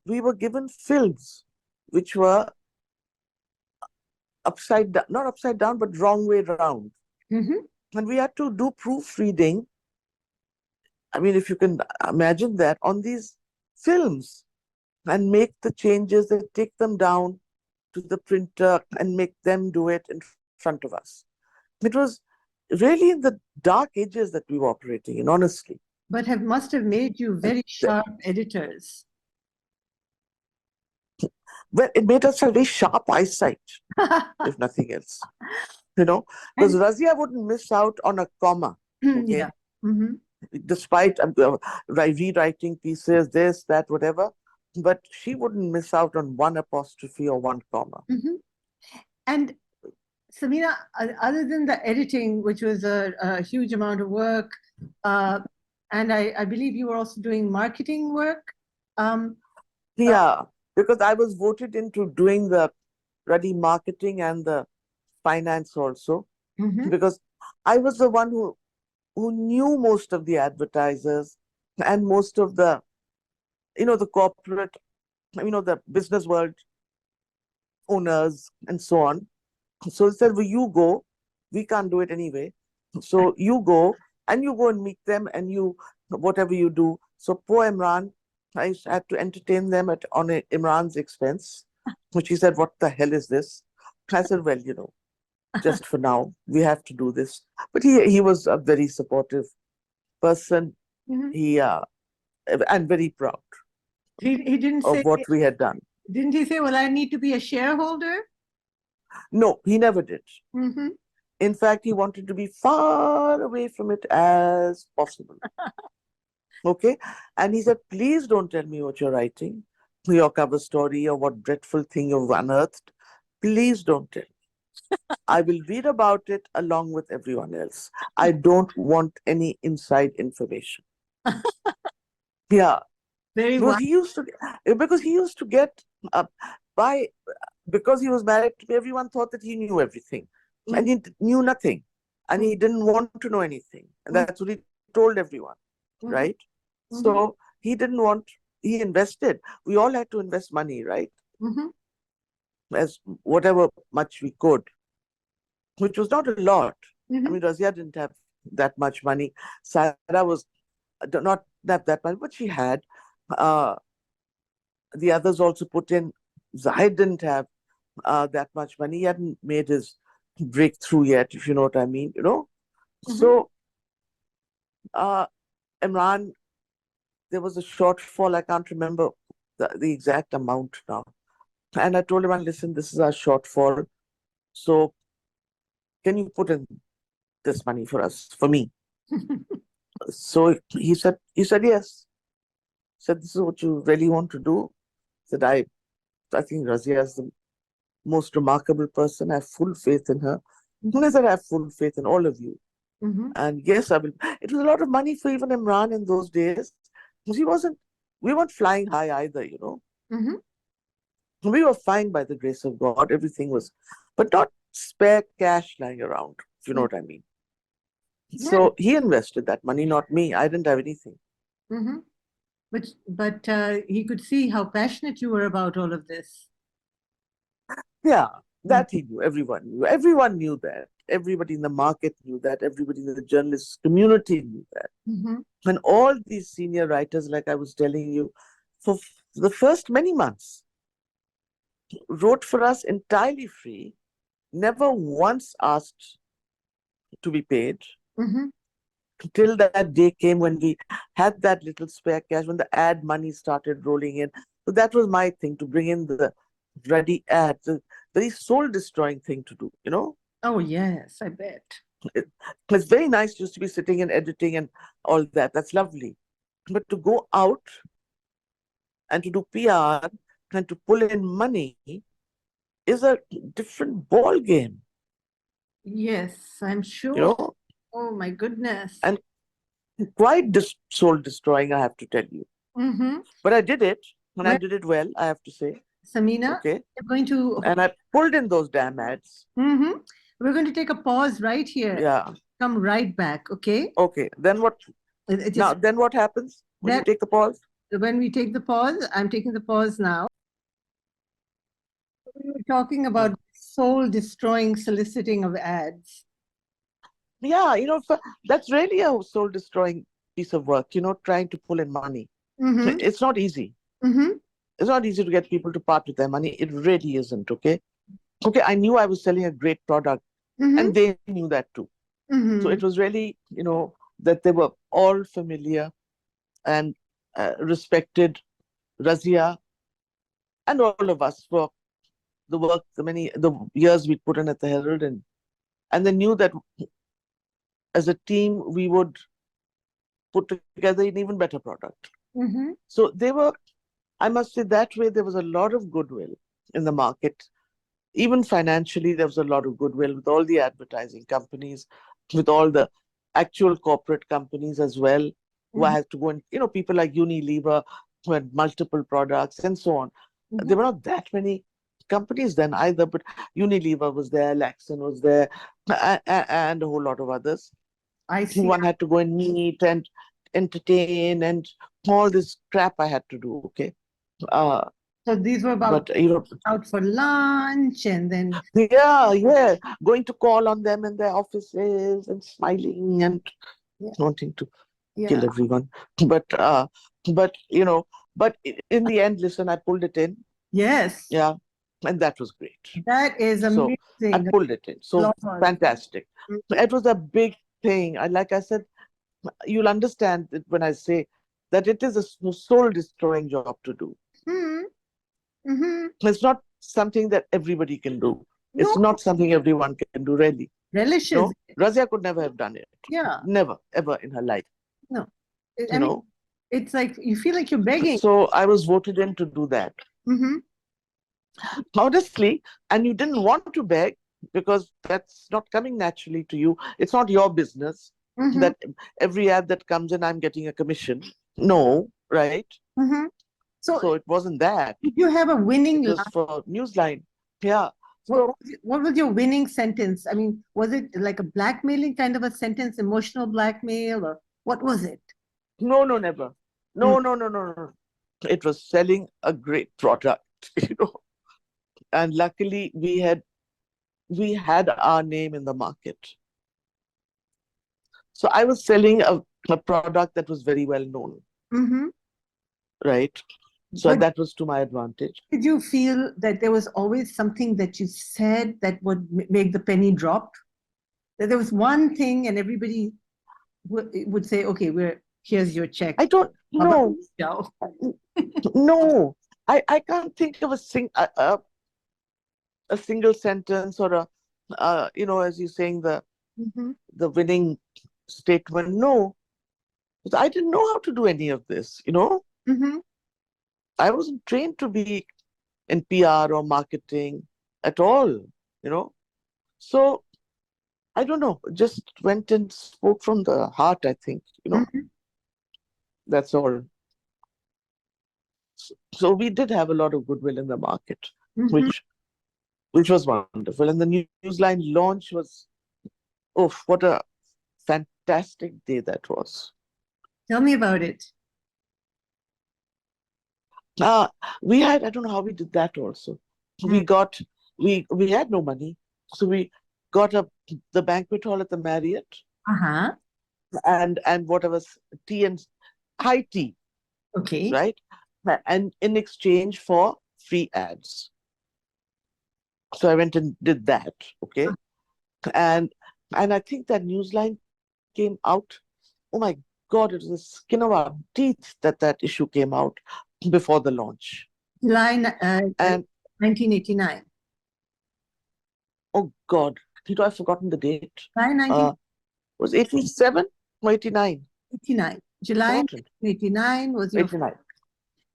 Speaker 2: we were given films which were upside down, not upside down, but wrong way round.
Speaker 1: Mm-hmm.
Speaker 2: And we had to do proofreading. I mean, if you can imagine that on these films and make the changes and take them down to the printer and make them do it in front of us. It was really in the dark ages that we were operating in, honestly.
Speaker 1: But must have made you
Speaker 2: And
Speaker 1: very sharp editors.
Speaker 2: well, it made us have very sharp eyesight, if nothing else. Because
Speaker 1: And
Speaker 2: Razia wouldn't miss out on a comma,
Speaker 1: yeah.
Speaker 2: okay?
Speaker 1: Mm-hmm.
Speaker 2: Despite rewriting pieces, this, that, whatever, but she wouldn't miss out on one apostrophe or one comma.
Speaker 1: Mm-hmm. And Samina, other than the editing, which was a huge amount of work, uh, and I believe you were also doing marketing work. Um, uh,
Speaker 2: Yeah, because I was voted into doing the ready marketing and the finance also,
Speaker 1: mhm,
Speaker 2: because I was the one who knew most of the advertisers and most of the corporate, the business world owners and so on. So he said, well, you go. We can't do it anyway. So you go and you go and meet them and you, whatever you do. So poor Imran, I had to entertain them Imran's expense, which he said, what the hell is this? I said, well, just for now, we have to do this. But he was a very supportive person.
Speaker 1: Mhm.
Speaker 2: He and very proud
Speaker 1: He didn't
Speaker 2: of
Speaker 1: say,
Speaker 2: what we had done.
Speaker 1: didn't he say, well, I need to be a shareholder?
Speaker 2: No, he never did.
Speaker 1: Mm-hmm.
Speaker 2: In fact, he wanted to be far away from it as possible. Okay. And he said, please don't tell me what you're writing, your cover story, or what dreadful thing you've unearthed. Please don't tell me. I will read about it along with everyone else. I don't want any inside information. Yeah.
Speaker 1: Very
Speaker 2: Because
Speaker 1: wise.
Speaker 2: he used to get by because he was married to me, everyone thought that he knew everything. And he knew nothing. And he didn't want to know anything. And that's what he told everyone.
Speaker 1: Mm-hmm.
Speaker 2: Right? So he didn't want, he invested. We all had to invest money, right?
Speaker 1: Mm-hmm.
Speaker 2: As whatever much we could, which was not a lot. I
Speaker 1: Mm-hmm.
Speaker 2: mean, Razia didn't have that much money. Sarah was not have that much, but she had. Uh, the others also put in. Zahid didn't have that much money. He hadn't made his breakthrough yet, if you know what I mean.
Speaker 1: Mm-hmm.
Speaker 2: So, uh, Imran, there was a shortfall. I can't remember the exact amount now. And I told him, listen, this is our shortfall. So can you put in this money for us, for me? So he said yes. He said, this is what you really want to do? He said, I think Razia is the most remarkable person. I have full faith in her. And I said, I have full faith in all of you.
Speaker 1: Mm-hmm.
Speaker 2: And yes, I will. It was a lot of money for even Imran in those days. We weren't flying high either.
Speaker 1: Mm-hmm.
Speaker 2: We were fine by the grace of God. Everything was, but not spare cash lying around, if you know what I mean.
Speaker 1: Yeah.
Speaker 2: So he invested that money, not me. I didn't have anything.
Speaker 1: Mm-hmm. But he could see how passionate you were about all of this.
Speaker 2: Yeah,
Speaker 1: Mm-hmm.
Speaker 2: that he knew. Everyone knew. Everyone knew that. Everybody in the market knew that. Everybody in the journalist community knew that.
Speaker 1: Mm-hmm.
Speaker 2: And all these senior writers, like I was telling you, for the first many months, wrote for us entirely free, never once asked to be paid,
Speaker 1: Mm-hmm.
Speaker 2: till that day came when we had that little spare cash, when the ad money started rolling in. So that was my thing, to bring in the ready ads, a very soul destroying thing to do.
Speaker 1: Oh, yes, I bet.
Speaker 2: It, it's very nice just to be sitting and editing and all that. That's lovely. But to go out and to do PR and to pull in money is a different ball game,
Speaker 1: Yes, I'm
Speaker 2: you
Speaker 1: sure.
Speaker 2: know,
Speaker 1: Oh, my goodness.
Speaker 2: and quite soul destroying, I have to tell you.
Speaker 1: Mm-hmm.
Speaker 2: But I did it, and I
Speaker 1: Well,
Speaker 2: did it well, I have to say.
Speaker 1: Samina,
Speaker 2: Okay.
Speaker 1: we're going to
Speaker 2: And I pulled in those damn ads.
Speaker 1: mm-hmm. We're going to take a pause right here.
Speaker 2: Yeah.
Speaker 1: Come right back, okay?
Speaker 2: Okay. Then what? Now,
Speaker 1: Just
Speaker 2: then what happens when you
Speaker 1: then
Speaker 2: take the pause?
Speaker 1: when we take the pause, I'm taking the pause now. We were talking
Speaker 2: Hmm.
Speaker 1: about soul destroying soliciting of ads.
Speaker 2: Yeah, that's really a soul destroying piece of work, trying to pull in money.
Speaker 1: Mm-hmm.
Speaker 2: It's not easy.
Speaker 1: Mm-hmm.
Speaker 2: It's not easy to get people to part with their money. It really isn't. Okay. Okay. I knew I was selling a great product,
Speaker 1: Mm-hmm.
Speaker 2: and they knew that too. So
Speaker 1: Mm-hmm.
Speaker 2: it was really, that they were all familiar and respected Razia and all of us for the work, the years we put in at the Herald, and they knew that as a team we would put together an even better product.
Speaker 1: Mm-hmm.
Speaker 2: So they were, I must say, that way there was a lot of goodwill in the market. Even financially, there was a lot of goodwill with all the advertising companies, with all the actual corporate companies as well, who
Speaker 1: Mm-hmm.
Speaker 2: had to go and, people like Unilever, who had multiple products and so on.
Speaker 1: Mm-hmm.
Speaker 2: There were not that many companies then either, but Unilever was there, Laxon was there, and a whole lot of others.
Speaker 1: I see.
Speaker 2: One had to go and meet and entertain and all this crap I had to do. Okay. Uh,
Speaker 1: So these were about
Speaker 2: But, you know,
Speaker 1: out for lunch and then
Speaker 2: yeah, going to call on them in their offices and smiling and
Speaker 1: yeah,
Speaker 2: wanting to kill
Speaker 1: yeah.
Speaker 2: everyone. But, you know, but in the end, listen, I pulled it in.
Speaker 1: Yes,
Speaker 2: Yeah. And that was great.
Speaker 1: that is
Speaker 2: So I
Speaker 1: amazing.
Speaker 2: pulled it in. So
Speaker 1: Applause.
Speaker 2: fantastic.
Speaker 1: Mhm.
Speaker 2: It was a big thing. Like I said, you'll understand it when I say that it is a soul destroying job to do.
Speaker 1: Mhm. Mhm.
Speaker 2: It's not something that everybody can do. It's
Speaker 1: No,
Speaker 2: not something everyone can do, really.
Speaker 1: relishes
Speaker 2: No,
Speaker 1: it.
Speaker 2: Razia could never have done it.
Speaker 1: Yeah.
Speaker 2: Never, ever in her life.
Speaker 1: No. I
Speaker 2: You
Speaker 1: mean,
Speaker 2: know.
Speaker 1: it's like you feel like you're begging.
Speaker 2: So I was voted in to do that.
Speaker 1: Hmm.
Speaker 2: Honestly, and you didn't want to beg because that's not coming naturally to you. It's not your business
Speaker 1: Hmm.
Speaker 2: that every ad that comes in, I'm getting a commission. No, right?
Speaker 1: Hmm. So,
Speaker 2: So it wasn't that.
Speaker 1: did you have a winning
Speaker 2: It was
Speaker 1: line?
Speaker 2: for Newsline. Yeah.
Speaker 1: What,
Speaker 2: So
Speaker 1: what was what was your winning sentence? I mean, was it like a blackmailing kind of a sentence, emotional blackmail, or what was it?
Speaker 2: no, no, never.
Speaker 1: Mm.
Speaker 2: No. It was selling a great product, you know. And luckily we had our name in the market. So I was selling a product that was very well known,
Speaker 1: Hmm.
Speaker 2: right? So
Speaker 1: But
Speaker 2: that was to my advantage.
Speaker 1: did you feel that there was always something that you said that would make the penny drop? That there was one thing, and everybody would say, "Okay, here's your check."
Speaker 2: I don't
Speaker 1: Baba
Speaker 2: know.
Speaker 1: Ciao.
Speaker 2: No, I can't think of a single sentence or you know, as you're saying,
Speaker 1: Hmm.
Speaker 2: the winning statement. No, because I didn't know how to do any of this, you know.
Speaker 1: Hmm.
Speaker 2: I wasn't trained to be in PR or marketing at all, you know. So I don't know, just went and spoke from the heart, I think, you know,
Speaker 1: Hmm.
Speaker 2: that's all. So we did have a lot of goodwill in the market,
Speaker 1: Hmm.
Speaker 2: which was wonderful. And the Newsline launch was, oh, what a fantastic day that was.
Speaker 1: Tell me about it.
Speaker 2: Uh, we had, I don't know how we did that also.
Speaker 1: Mm.
Speaker 2: We got, we had no money. So we got the banquet hall at the Marriott
Speaker 1: Uh-huh.
Speaker 2: and whatever tea and high tea,
Speaker 1: Okay.
Speaker 2: right? And in exchange for free ads. So I went and did that. Okay. And and I think that Newsline came out. Oh my God, it was the skin of our teeth that issue came out before the launch.
Speaker 1: July
Speaker 2: And
Speaker 1: 1989.
Speaker 2: oh God, Tito, I've forgotten the date.
Speaker 1: July
Speaker 2: Uh, was 87 or 89?
Speaker 1: 1989. July
Speaker 2: Forgotten.
Speaker 1: 1989 was your
Speaker 2: 89.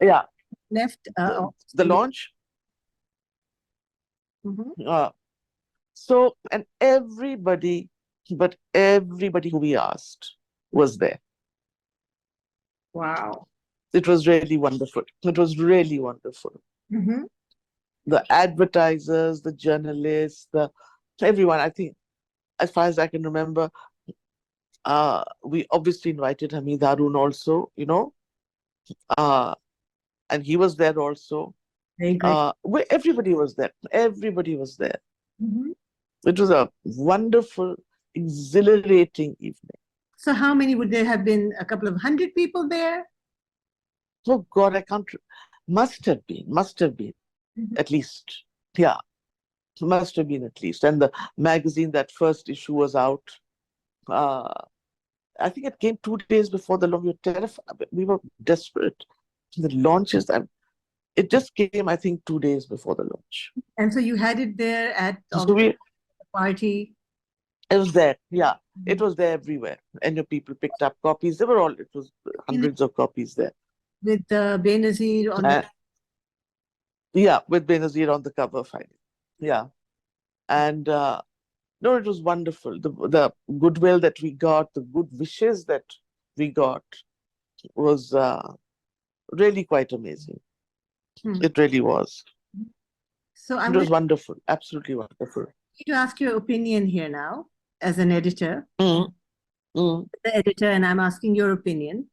Speaker 2: Yeah.
Speaker 1: left
Speaker 2: The launch.
Speaker 1: Mhm.
Speaker 2: Uh, so, and everybody who we asked was there.
Speaker 1: Wow.
Speaker 2: It was really wonderful. It was really wonderful.
Speaker 1: Hmm.
Speaker 2: The advertisers, the journalists, the everyone. I think, as far as I can remember, we obviously invited Hamid Harun also, you know, uh, and he was there also.
Speaker 1: Very great.
Speaker 2: Everybody was there. Everybody was there.
Speaker 1: Hmm.
Speaker 2: It was a wonderful, exhilarating evening.
Speaker 1: So how many would there have been? A couple of hundred people there?
Speaker 2: Oh God, I can't. Must have been
Speaker 1: Mhm.
Speaker 2: at least. Yeah, must have been at least. And the magazine, that first issue was out. Uh, I think it came 2 days before the launch. We were terrified. We were desperate. The launches, and it just came, I think, 2 days before the launch.
Speaker 1: And so you had it there at
Speaker 2: So
Speaker 1: the party.
Speaker 2: it was there. Yeah, it was there everywhere. And your people picked up copies. They were all, it was hundreds of copies there.
Speaker 1: With Benazir on the.
Speaker 2: Uh, yeah, with Benazir on the cover finally. Yeah. And no, it was wonderful. The goodwill that we got, the good wishes that we got was really quite amazing.
Speaker 1: Hmm.
Speaker 2: It really was.
Speaker 1: So
Speaker 2: It
Speaker 1: I'm going
Speaker 2: was wonderful, absolutely wonderful.
Speaker 1: to ask your opinion here now, as an editor,
Speaker 2: Mm, mm,
Speaker 1: the editor, and I'm asking your opinion.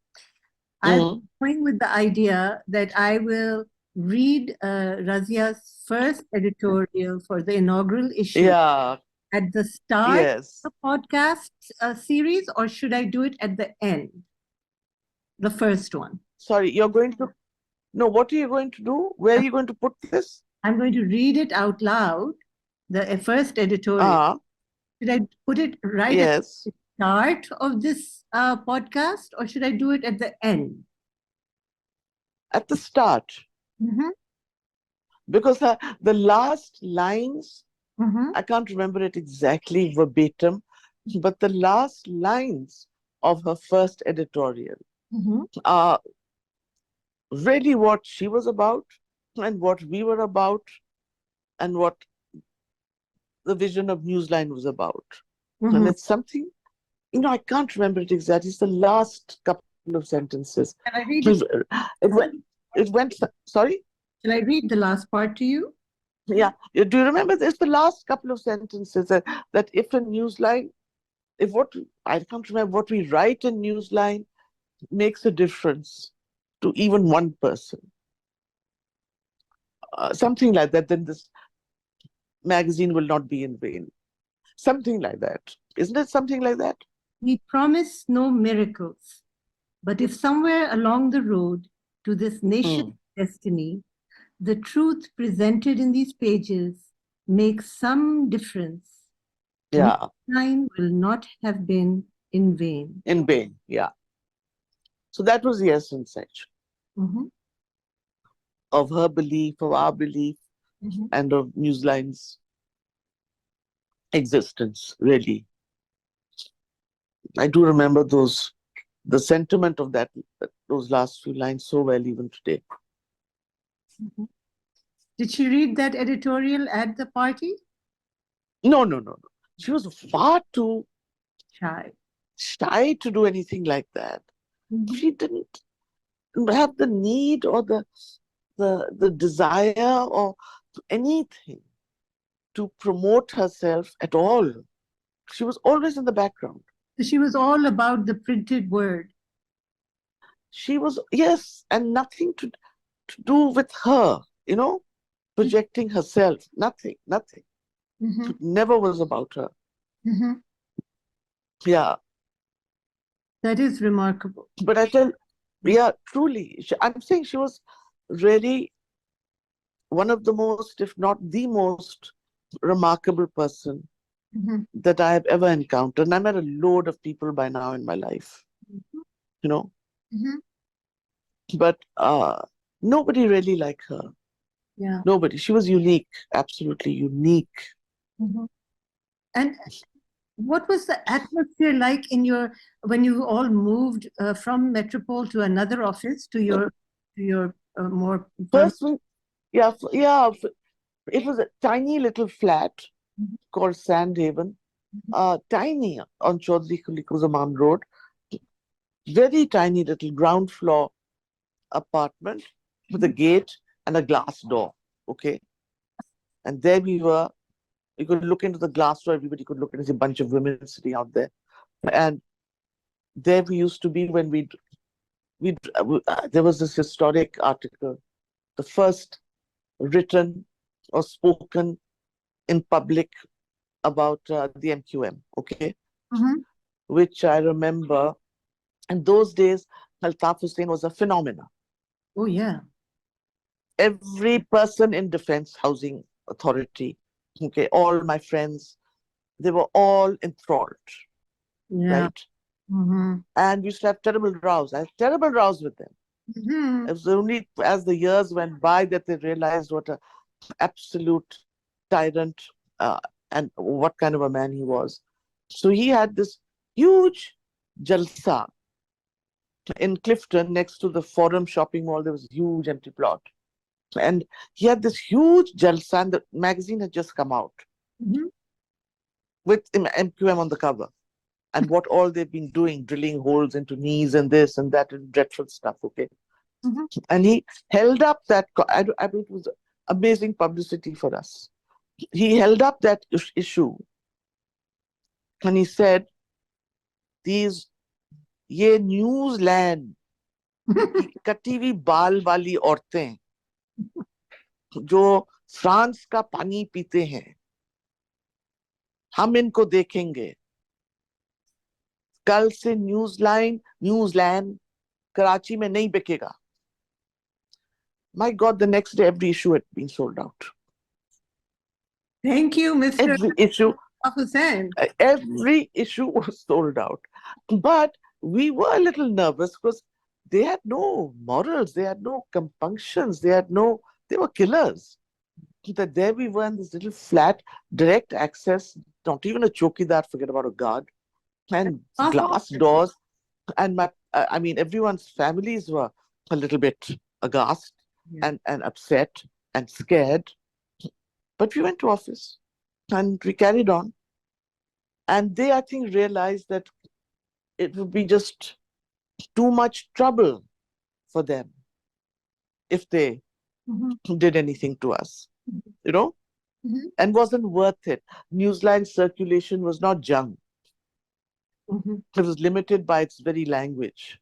Speaker 1: I'm
Speaker 2: mm,
Speaker 1: going with the idea that I will read Razia's first editorial for the inaugural issue
Speaker 2: Yeah,
Speaker 1: at the start
Speaker 2: yes.
Speaker 1: of the podcast series, or should I do it at the end, the first one?
Speaker 2: Sorry, you're going to, no, what are you going to do? Where are you going to put this?
Speaker 1: I'm going to read it out loud, the first editorial.
Speaker 2: Ah,
Speaker 1: Should I put it right at
Speaker 2: yes.
Speaker 1: the start of this podcast, or should I do it at the end?
Speaker 2: At the start.
Speaker 1: Mm-hmm.
Speaker 2: Because the last lines,
Speaker 1: Mm-hmm.
Speaker 2: I can't remember it exactly verbatim, but the last lines of her first editorial
Speaker 1: Mm-hmm.
Speaker 2: are really what she was about and what we were about and what the vision of Newsline was about. And
Speaker 1: Mm-hmm.
Speaker 2: it's something, I can't remember it exactly. It's the last couple of sentences.
Speaker 1: Can I read it?
Speaker 2: It went, sorry?
Speaker 1: Shall I read the last part to you?
Speaker 2: Yeah. Do you remember? It's the last couple of sentences that if a Newsline, if what, I can't remember, what we write in Newsline makes a difference to even one person, something like that, then this magazine will not be in vain. Something like that. Isn't it something like that?
Speaker 1: We promise no miracles, but if somewhere along the road to this nation's
Speaker 2: Mm.
Speaker 1: destiny, the truth presented in these pages makes some difference,
Speaker 2: Yeah,
Speaker 1: Newsline will not have been in vain.
Speaker 2: in vain. Yeah. So that was the essence, actually,
Speaker 1: Mm-hmm.
Speaker 2: of her belief, of our belief,
Speaker 1: Mm-hmm.
Speaker 2: and of Newsline's existence, really. I do remember the sentiment of those last few lines so well, even today.
Speaker 1: Mm-hmm. Did she read that editorial at the party?
Speaker 2: No, no, no, no. She was far too
Speaker 1: Shy.
Speaker 2: shy to do anything like that.
Speaker 1: Mm-hmm.
Speaker 2: She didn't have the need or the desire or anything to promote herself at all. She was always in the background.
Speaker 1: So she was all about the printed word.
Speaker 2: She was, yes, and nothing to do with her, projecting herself. Nothing, nothing.
Speaker 1: Mm-hmm.
Speaker 2: It never was about her.
Speaker 1: Mm-hmm.
Speaker 2: Yeah.
Speaker 1: That is remarkable.
Speaker 2: But yeah, truly, I'm saying she was really one of the most, if not the most remarkable person
Speaker 1: Mm-hmm.
Speaker 2: that I have ever encountered. And I met a load of people by now in my life, you know,
Speaker 1: Mm-hmm.
Speaker 2: but nobody really like her.
Speaker 1: Yeah.
Speaker 2: Nobody. She was unique, absolutely unique.
Speaker 1: Mm-hmm. And what was the atmosphere like when you all moved from Metropole to another office to your more permanent?
Speaker 2: First, yeah, it was a tiny little flat
Speaker 1: Mhm.
Speaker 2: called Sandhaven, tiny on Chaudhry Khuzaman Road, very tiny little ground floor apartment with a gate and a glass door. Okay. And there we were. You could look into the glass door, everybody could look and see a bunch of women sitting out there. And there we used to be when there was this historic article, the first written or spoken in public about the MQM, okay,
Speaker 1: Mhm.
Speaker 2: which I remember. In those days, Altaf Hussain was a phenomenon.
Speaker 1: Oh, yeah.
Speaker 2: Every person in Defense Housing Authority, okay, all my friends, they were all enthralled,
Speaker 1: Yeah.
Speaker 2: right?
Speaker 1: Mm-hmm.
Speaker 2: And we used to have terrible rows. I had terrible rows with them.
Speaker 1: Mm-hmm.
Speaker 2: It was only as the years went by that they realized what an absolute tyrant uh, and what kind of a man he was. So he had this huge jalsa in Clifton next to the Forum shopping mall. There was a huge empty plot. And he had this huge jalsa, and the magazine had just come out
Speaker 1: Mm-hmm.
Speaker 2: with MQM on the cover. And what all they've been doing, drilling holes into knees and this and that and dreadful stuff, okay?
Speaker 1: Mm-hmm.
Speaker 2: And he held up that, I mean, it was amazing publicity for us. He held up that issue and he said, these, ye Newsland, की कटी हुई बाल वाली औरतें, जो France का पानी पीते हैं, हम इनको देखेंगे। कल से न्यूज़लैंड कराची में नहीं बिकेगा. My God, the next day every issue had been sold out.
Speaker 1: Thank you, Mr.
Speaker 2: Every issue,
Speaker 1: Hussain.
Speaker 2: every issue was sold out. But we were a little nervous because they had no morals, they had no compunctions, they were killers. That there we were in this little flat, direct access, not even a chokidar, forget about a guard, and glass doors. And I mean, everyone's families were a little bit aghast and upset and scared. But we went to office and we carried on. And they, I think, realized that it would be just too much trouble for them if they did anything to us, you know, and wasn't worth it. Newsline circulation was not junk. It was limited by its very language.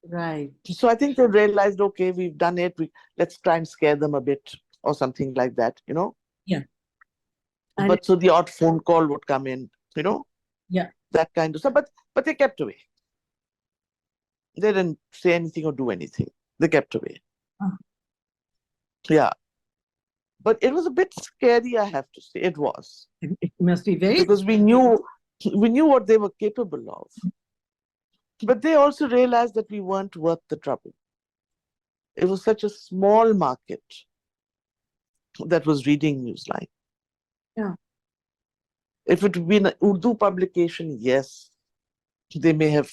Speaker 1: Right.
Speaker 2: So I think they realized, okay, we've done it. Let's try and scare them a bit or something like that, you know.
Speaker 1: Yeah. And
Speaker 2: But so the odd phone call would come in, you know,
Speaker 1: yeah.
Speaker 2: that kind of stuff. But they kept away. They didn't say anything or do anything. They kept away. Yeah. But it was a bit scary, I have to say. It was.
Speaker 1: It must be very.
Speaker 2: Because we knew what they were capable of. But they also realized that we weren't worth the trouble. It was such a small market that was reading Newsline.
Speaker 1: Yeah.
Speaker 2: If it had been an Urdu publication, yes, they may have,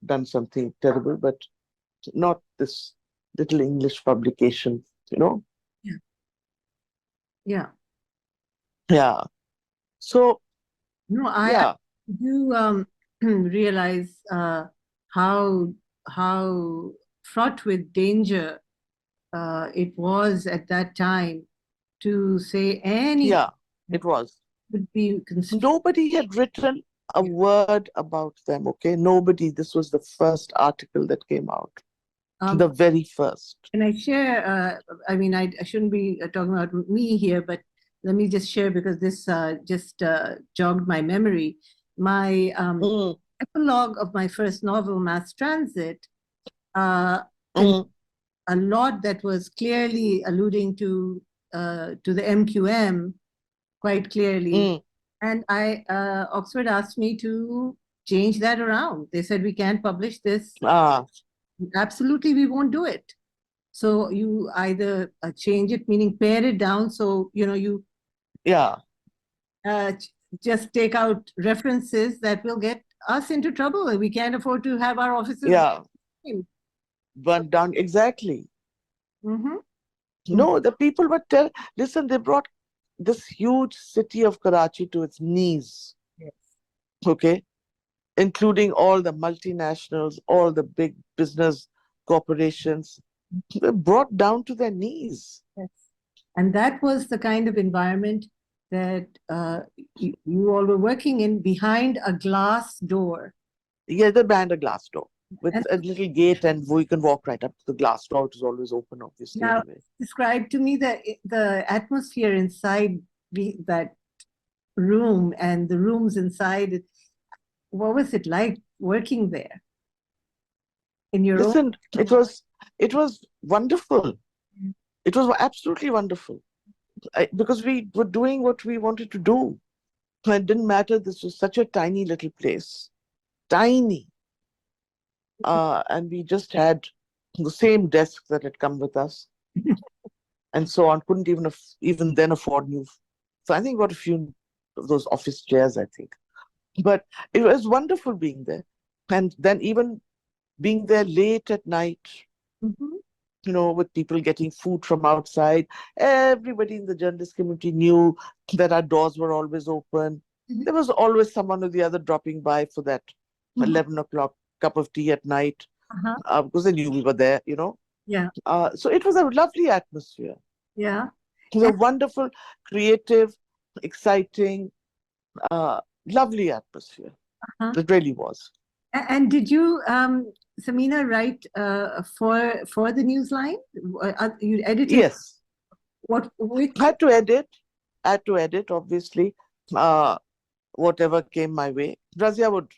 Speaker 2: done something terrible, but not this little English publication, you know?
Speaker 1: Yeah. Yeah.
Speaker 2: Yeah. So,
Speaker 1: no, I do realize how fraught with danger it was at that time to say anything.
Speaker 2: Yeah, it was.
Speaker 1: Would be construed.
Speaker 2: Nobody had written a word about them, okay? Nobody. This was the first article that came out. The very first.
Speaker 1: Can I share? I mean, I shouldn't be talking about me here, but let me just share because this just jogged my memory. My epilogue of my first novel, Mass Transit, a lot that was clearly alluding to the MQM quite clearly. And Oxford asked me to change that around. They said, we can't publish this. Absolutely, we won't do it. So you either change it, meaning pare it down. So, you just take out references that will get us into trouble. We can't afford to have our offices
Speaker 2: burnt down. Exactly. No, the people were listen, they brought this huge city of Karachi to its knees.
Speaker 1: Yes.
Speaker 2: Okay. Including all the multinationals, all the big business corporations. They were brought down to their knees.
Speaker 1: Yes. And that was the kind of environment that you all were working in, behind a glass door.
Speaker 2: Yeah, they're behind a glass door with a little gate, and we can walk right up to the glass door. It was always open, obviously.
Speaker 1: Now,
Speaker 2: anyway.
Speaker 1: describe to me the atmosphere inside that room and the rooms inside. What was it like working there? In your
Speaker 2: Listen, it was wonderful. It was absolutely wonderful. Because we were doing what we wanted to do. It didn't matter. This was such a tiny little place. Tiny. And we just had the same desk that had come with us. And so on. Couldn't even then afford new. So I think got a few of those office chairs, I think. But it was wonderful being there. And then even being there late at night, with people getting food from outside. Everybody in the journalist community knew that our doors were always open. There was always someone or the other dropping by for that 11 o'clock cup of tea at night, because they knew we were there,
Speaker 1: Yeah.
Speaker 2: So it was a lovely atmosphere.
Speaker 1: Yeah.
Speaker 2: It was a wonderful, creative, exciting, lovely atmosphere. It really was.
Speaker 1: And did you Samina write for the Newsline? You edited
Speaker 2: Yes,
Speaker 1: which?
Speaker 2: I had to edit, obviously, whatever came my way. Razia would,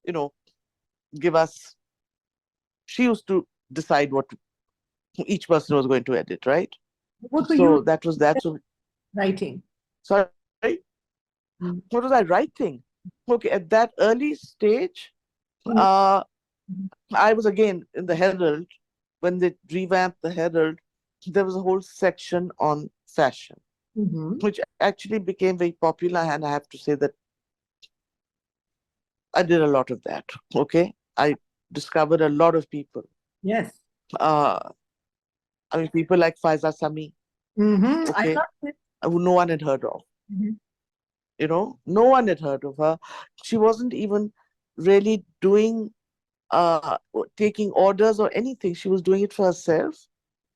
Speaker 2: you know, give us, she used to decide what each person was going to edit, right?
Speaker 1: What were you
Speaker 2: So that was that. So,
Speaker 1: writing?
Speaker 2: sorry,
Speaker 1: Mm.
Speaker 2: what was I writing? Okay, at that early stage,
Speaker 1: In the,
Speaker 2: uh, I was again in the Herald. When they revamped the Herald, there was a whole section on fashion,
Speaker 1: Mhm.
Speaker 2: which actually became very popular. And I have to say that I did a lot of that. Okay, I discovered a lot of people.
Speaker 1: Yes.
Speaker 2: Uh, I mean, people like Faiza Sami,
Speaker 1: I
Speaker 2: okay,
Speaker 1: love it.
Speaker 2: who no one had heard of.
Speaker 1: Mhm.
Speaker 2: No one had heard of her. She wasn't even really doing, taking orders or anything. She was doing it for herself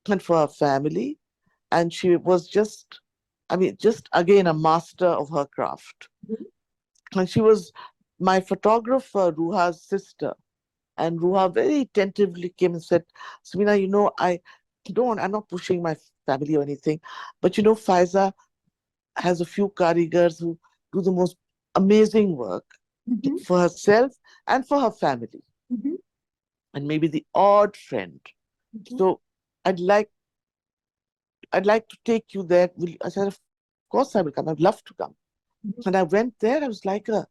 Speaker 2: and for her family. And she was just, I mean, just again a master of her craft.
Speaker 1: Mhm.
Speaker 2: And she was my photographer, Ruha's sister. And Ruha very tentatively came and said, Samina, I'm not pushing my family or anything, but Faiza has a few karigars who do the most amazing work
Speaker 1: Mhm.
Speaker 2: for herself and for her family,
Speaker 1: Mhm.
Speaker 2: and maybe the odd friend.
Speaker 1: Mhm.
Speaker 2: So I'd like I'd like to take you there. I said, of course I will come. I'd love to come. And I went there. I was like a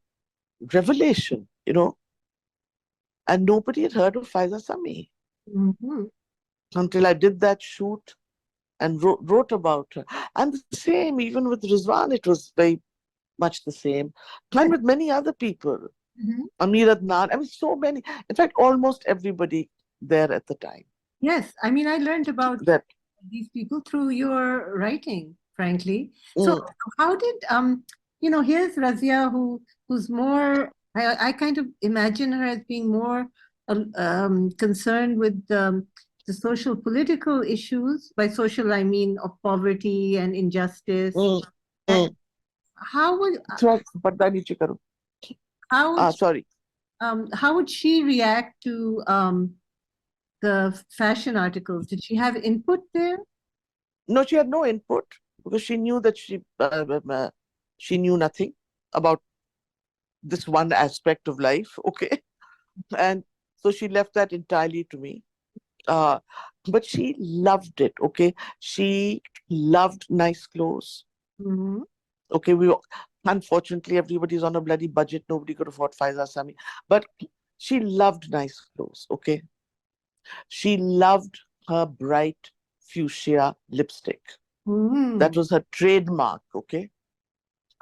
Speaker 2: revelation, and nobody had heard of Faiza Sami
Speaker 1: Mhm.
Speaker 2: until I did that shoot and wrote about her. And the same, even with Rizwan, it was very much the same. And
Speaker 1: Yes.
Speaker 2: with many other people,
Speaker 1: Mhm.
Speaker 2: Amir Adnan, I mean, so many. In fact, almost everybody there at the time.
Speaker 1: Yes. I mean, I learned about
Speaker 2: That
Speaker 1: these people through your writing, frankly. So
Speaker 2: mm,
Speaker 1: how did here's Razia who's more I kind of imagine her as being more concerned with the social political issues. By social I mean of poverty and injustice.
Speaker 2: mm,
Speaker 1: And
Speaker 2: mm.
Speaker 1: how would
Speaker 2: थोड़ा पर्दा नीचे करो.
Speaker 1: how would
Speaker 2: Sorry.
Speaker 1: how would she react to the fashion articles? Did she have input there?
Speaker 2: No, she had no input because she knew that she knew nothing about this one aspect of life. Okay, and so she left that entirely to me. Uh, but she loved it. Okay, she loved nice clothes.
Speaker 1: Mhm.
Speaker 2: Okay, unfortunately everybody's on a bloody budget. Nobody could afford Faiza Sami, but she loved nice clothes. Okay, she loved her bright fuchsia lipstick. That
Speaker 1: Mhm.
Speaker 2: was her trademark. Okay,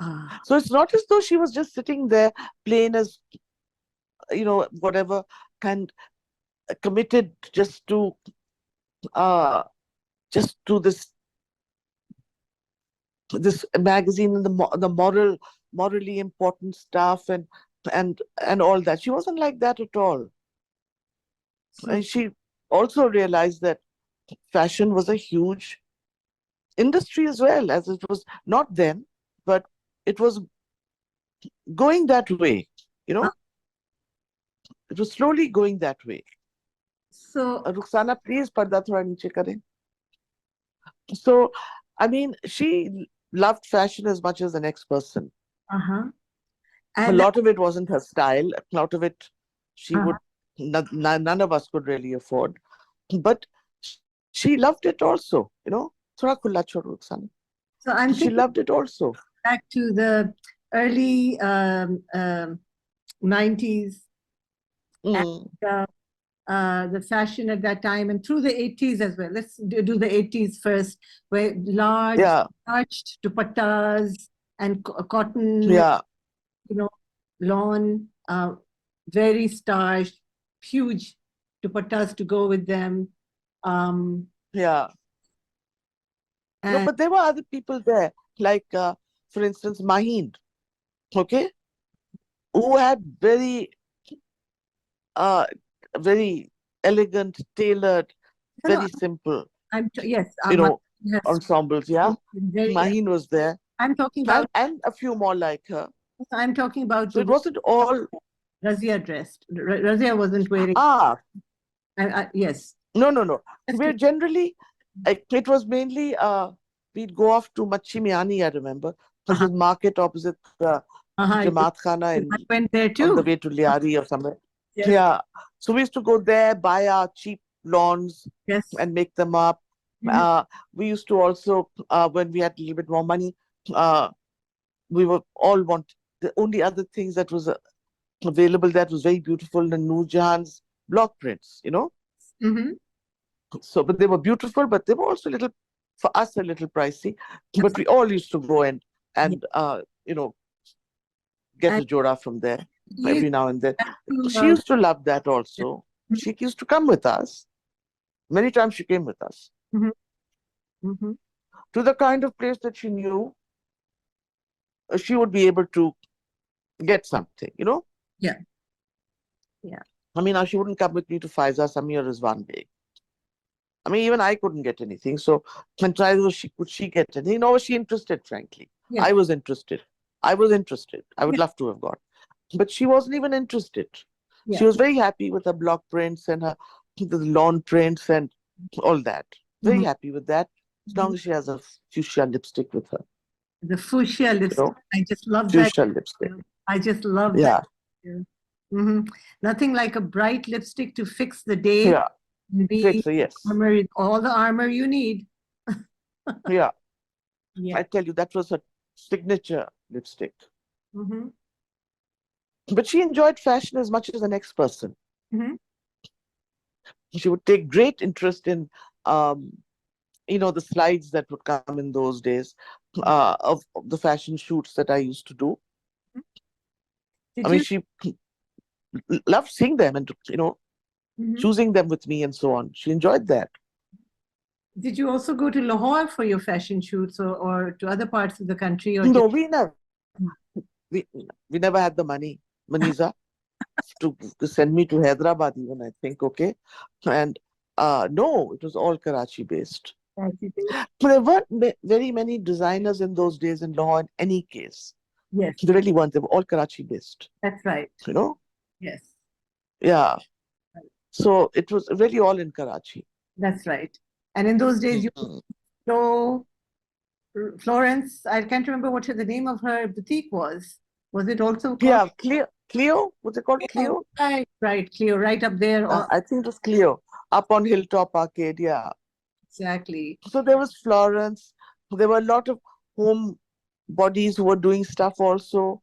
Speaker 1: Ah.
Speaker 2: so it's not as though she was just sitting there plain as whatever, kind committed uh just to this magazine and the morally important stuff and all that. She wasn't like that at all.
Speaker 1: So
Speaker 2: And she also realized that fashion was a huge industry as well, as it was not then, but it was going that way. You
Speaker 1: uh,
Speaker 2: know, it was slowly going that way.
Speaker 1: so
Speaker 2: Ruxana, please पर्दा थोड़ा नीचे करें. So, I mean, she loved fashion as much as the next person.
Speaker 1: uh-huh.
Speaker 2: A
Speaker 1: And
Speaker 2: lot of it wasn't her style. A lot of it she
Speaker 1: uh-huh.
Speaker 2: would none of us could really afford. But she loved it also. थोड़ा खुला छोड़ो Rukhsana.
Speaker 1: So
Speaker 2: She
Speaker 1: I'm
Speaker 2: loved
Speaker 1: thinking
Speaker 2: it also.
Speaker 1: back to the early 90s and
Speaker 2: Mm,
Speaker 1: uh, the fashion at that time and through the 80s as well. Let's do the 80s first, where large
Speaker 2: yeah,
Speaker 1: starched dupattas and cotton,
Speaker 2: yeah,
Speaker 1: you know, lawn, very starched, huge dupattas to go with them. Um,
Speaker 2: yeah. No,
Speaker 1: and
Speaker 2: but there were other people there, like, for instance, Maheen, okay, who had uh, very elegant, tailored,
Speaker 1: no, no,
Speaker 2: very simple,
Speaker 1: yes,
Speaker 2: you
Speaker 1: my
Speaker 2: know,
Speaker 1: has
Speaker 2: ensembles. Yeah,
Speaker 1: been very.
Speaker 2: Maheen was there,
Speaker 1: I'm talking about
Speaker 2: and a few more like her.
Speaker 1: I'm talking about
Speaker 2: So
Speaker 1: the
Speaker 2: it wasn't all.
Speaker 1: Razia dressed. Razia wasn't wearing.
Speaker 2: Ah,
Speaker 1: Yes.
Speaker 2: no.
Speaker 1: Just
Speaker 2: We're generally, it was mainly, we'd go off to Machi Miani, I remember. There's
Speaker 1: uh-huh,
Speaker 2: this market opposite
Speaker 1: uh-huh.
Speaker 2: Jamaat Khana
Speaker 1: I
Speaker 2: in,
Speaker 1: went there
Speaker 2: on the
Speaker 1: too.
Speaker 2: way to Liari or somewhere.
Speaker 1: Yes.
Speaker 2: Yeah. So we used to go there, buy our cheap lawns
Speaker 1: Yes.
Speaker 2: and make them up.
Speaker 1: Mhm.
Speaker 2: Uh, we used to also, when we had a little bit more money, uh, we were all want the only other things that was available that was very beautiful, the Noor Jahan's block prints,
Speaker 1: Mhm.
Speaker 2: So, but they were beautiful, but they were also a little, for us, a little pricey. But we all used to go
Speaker 1: Yeah.
Speaker 2: and get
Speaker 1: And
Speaker 2: a jora from there
Speaker 1: you
Speaker 2: every now and then.
Speaker 1: to,
Speaker 2: She used to love that also.
Speaker 1: mhm,
Speaker 2: She used to come with us. Many times she came with us
Speaker 1: mhm, mhm.
Speaker 2: to the kind of place that she knew she would be able to get something.
Speaker 1: Yeah. Yeah.
Speaker 2: I mean, now she wouldn't come with me to Faiza, Sami, or Rizwan Beg. I mean, even I couldn't get anything. So, and try could she get anything? Nor was she interested, frankly.
Speaker 1: Yeah.
Speaker 2: I was interested. I was interested. I would
Speaker 1: Yeah.
Speaker 2: love to have gone. But she wasn't even interested. She
Speaker 1: Yeah.
Speaker 2: was very happy with her block prints and her the lawn prints and all that. Very
Speaker 1: Mhm,
Speaker 2: happy with that. As long
Speaker 1: mhm.
Speaker 2: as she has a fuchsia lipstick with her,
Speaker 1: The fuchsia
Speaker 2: you
Speaker 1: lipstick.
Speaker 2: know,
Speaker 1: I just love that.
Speaker 2: fuchsia lipstick.
Speaker 1: I just love that.
Speaker 2: Yeah,
Speaker 1: Hmm. Nothing like a bright lipstick to fix the day
Speaker 2: yeah.
Speaker 1: and be
Speaker 2: Fix it, yes.
Speaker 1: all the armor you need.
Speaker 2: Yeah.
Speaker 1: Yeah.
Speaker 2: I tell you, that was her signature lipstick.
Speaker 1: Hmm.
Speaker 2: But she enjoyed fashion as much as the next person.
Speaker 1: Hmm.
Speaker 2: She would take great interest in um, the slides that would come in those days of the fashion shoots that I used to do. I
Speaker 1: Did
Speaker 2: mean,
Speaker 1: you?
Speaker 2: she loved seeing them and
Speaker 1: Mhm.
Speaker 2: choosing them with me and so on. She enjoyed that.
Speaker 1: Did you also go to Lahore for your fashion shoots, or to other parts of the country, or just?
Speaker 2: No, we never had the money, Maniza, to send me to Hyderabad even, I think, okay. And no, it was all Karachi based. But there weren't very many designers in those days in Lahore in any case.
Speaker 1: Yes,
Speaker 2: They really weren't. They were all Karachi based,
Speaker 1: that's right.
Speaker 2: you know?
Speaker 1: Yes,
Speaker 2: Yeah. So it was really all in Karachi.
Speaker 1: that's right. And in those days, you
Speaker 2: Mhm.
Speaker 1: so Florence. I can't remember what the name of her boutique was. Was it also called
Speaker 2: Yeah, Cleo, what's it called?
Speaker 1: Cleo?
Speaker 2: Cleo?
Speaker 1: Right, right, Cleo, right up there.
Speaker 2: I think it was Cleo, up on Hilltop Arcade. Yeah.
Speaker 1: Exactly.
Speaker 2: So there was Florence. There were a lot of home bodies who were doing stuff also,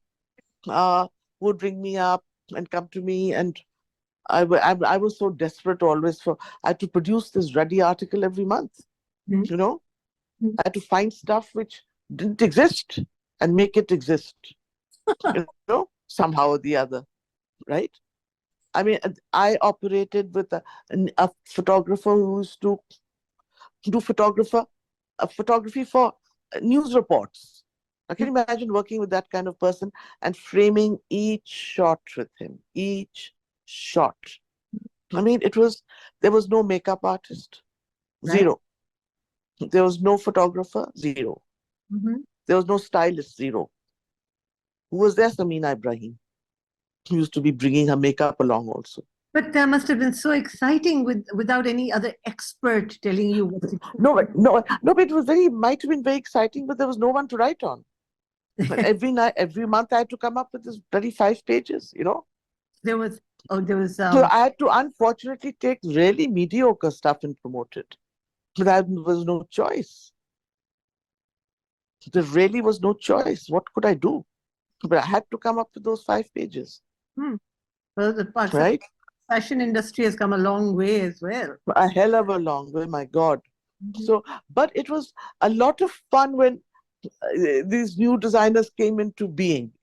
Speaker 2: uh, who would ring me up and come to me. And I was so desperate always I had to produce this ready article every month,
Speaker 1: Mhm.
Speaker 2: you know?
Speaker 1: Mhm.
Speaker 2: I had to find stuff which didn't exist and make it exist, somehow or the other, right? I mean, I operated with a photographer who used to do photography for news reports. I can imagine working with that kind of person and framing each shot with him, each shot. I mean, there was no makeup artist,
Speaker 1: Right.
Speaker 2: zero. There was no photographer, zero.
Speaker 1: Mhm.
Speaker 2: There was no stylist, zero. Who was there? Samina Ibrahim, who used to be bringing her makeup along also.
Speaker 1: But that must have been so exciting without any other expert telling you what to
Speaker 2: But it was might have been very exciting, but there was no one to write on. And
Speaker 1: do.
Speaker 2: every night, every month, I had to come up with this bloody 5 pages.
Speaker 1: There was there was
Speaker 2: So I had to unfortunately take really mediocre stuff and promote it. But there was no choice. There really was no choice. What could I do? But I had to come up with those 5 pages,
Speaker 1: hmm, well, the
Speaker 2: right?
Speaker 1: fashion industry has come a long way as well.
Speaker 2: A hell of a long way, my God.
Speaker 1: Mhm.
Speaker 2: So, but it was a lot of fun when these new designers came into being.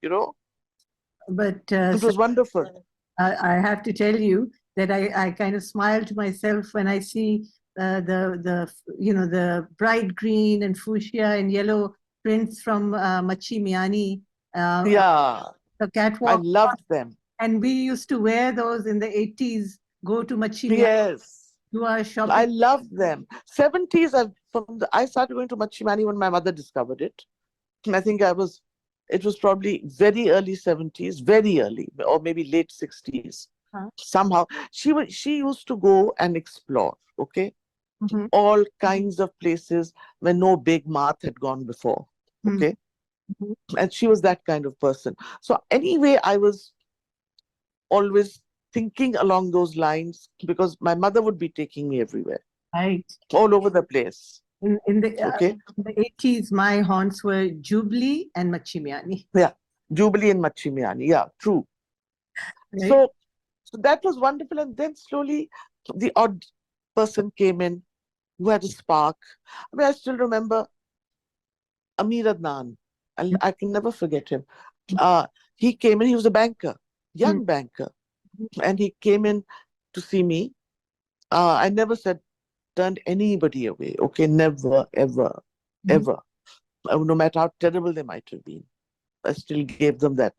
Speaker 1: But
Speaker 2: It was wonderful.
Speaker 1: I have to tell you that I kind of smile to myself when I see the bright green and fuchsia and yellow prints from Machi Miani,
Speaker 2: Yeah,
Speaker 1: the
Speaker 2: I
Speaker 1: catwalk.
Speaker 2: loved them.
Speaker 1: And we used to wear those in the 80s, go to Machi Miani,
Speaker 2: Yes,
Speaker 1: do our
Speaker 2: I
Speaker 1: shopping.
Speaker 2: loved them. 70s, I started going to Machimani when my mother discovered it. And I think I was It was probably very early 70s, very early, or maybe late 60s.
Speaker 1: Huh?
Speaker 2: Somehow she used to go and explore, okay,
Speaker 1: Mm-hmm.
Speaker 2: all kinds of places where no big mouth had gone before. Okay.
Speaker 1: Mm-hmm.
Speaker 2: And she was that kind of person. So anyway, I was always thinking along those lines because my mother would be taking me everywhere,
Speaker 1: Right.
Speaker 2: all over the place.
Speaker 1: In
Speaker 2: Okay.
Speaker 1: the 80s, my haunts were Jubilee and Machimiani.
Speaker 2: Yeah. Jubilee and Machimiani. Yeah, true.
Speaker 1: Right.
Speaker 2: So, so that was wonderful. And then slowly the odd person came in who had a spark. I mean, I still remember Amir Adnan. I can never forget him. Uh, he came in, he was a banker,
Speaker 1: Mm-hmm.
Speaker 2: young banker, and he came in to see me. I never said, turned anybody away. Okay, never, ever, ever. No matter how terrible they might have been, I still gave them that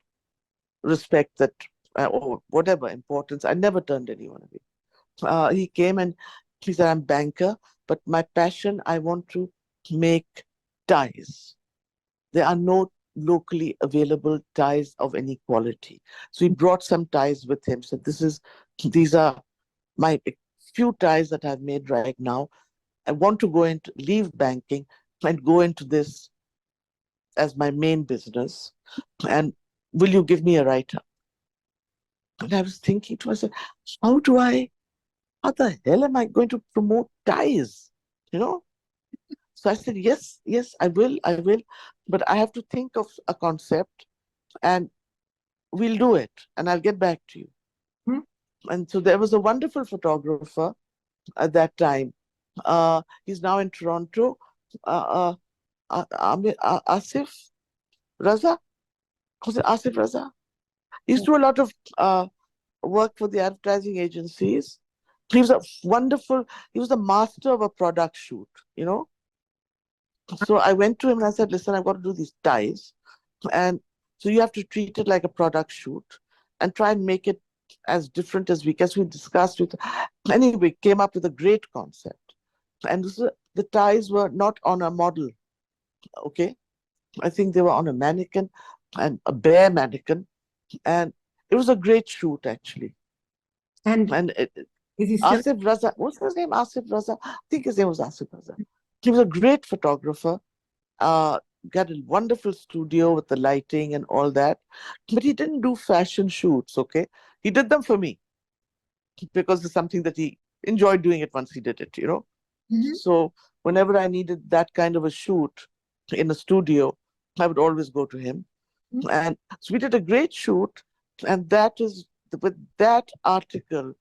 Speaker 2: respect, that or whatever importance. I never turned anyone away. He came and he said, "I'm banker, but my passion, I want to make ties. There are no locally available ties of any quality." So he brought some ties with him. So these are my few ties that I've made right now. I want to go into leave banking and go into this as my main business. And will you give me a writer? And I was thinking to myself, how do I, how the hell am I going to promote ties? You know? So I said, yes, yes, I will. But I have to think of a concept and we'll do it. And I'll get back to you.
Speaker 1: Mm-hmm.
Speaker 2: And so there was a wonderful photographer at that time. He's now in Toronto. Asif Raza? Was it Asif Raza? He used to do a lot of work for the advertising agencies. He was a wonderful, he was the master of a product shoot, you know. So I went to him and I said, listen, I've got to do these ties. And so you have to treat it like a product shoot and try and make it as different as we can. So we discussed with, anyway, came up with a great concept. And the ties were not on a model, okay? I think they were on a mannequin and a bare mannequin. And it was a great shoot, actually.
Speaker 1: And
Speaker 2: And
Speaker 1: is he still?
Speaker 2: Asif Raza, what's his name? Asif Raza. I think his name was Asif Raza. He was a great photographer. Uh, got a wonderful studio with the lighting and all that. But he didn't do fashion shoots, okay? He did them for me because it's something that he enjoyed doing it once he did it, you know?
Speaker 1: Mhm.
Speaker 2: So whenever I needed that kind of a shoot in a studio, I would always go to him.
Speaker 1: Mhm.
Speaker 2: And so we did a great shoot. And that is, with that article,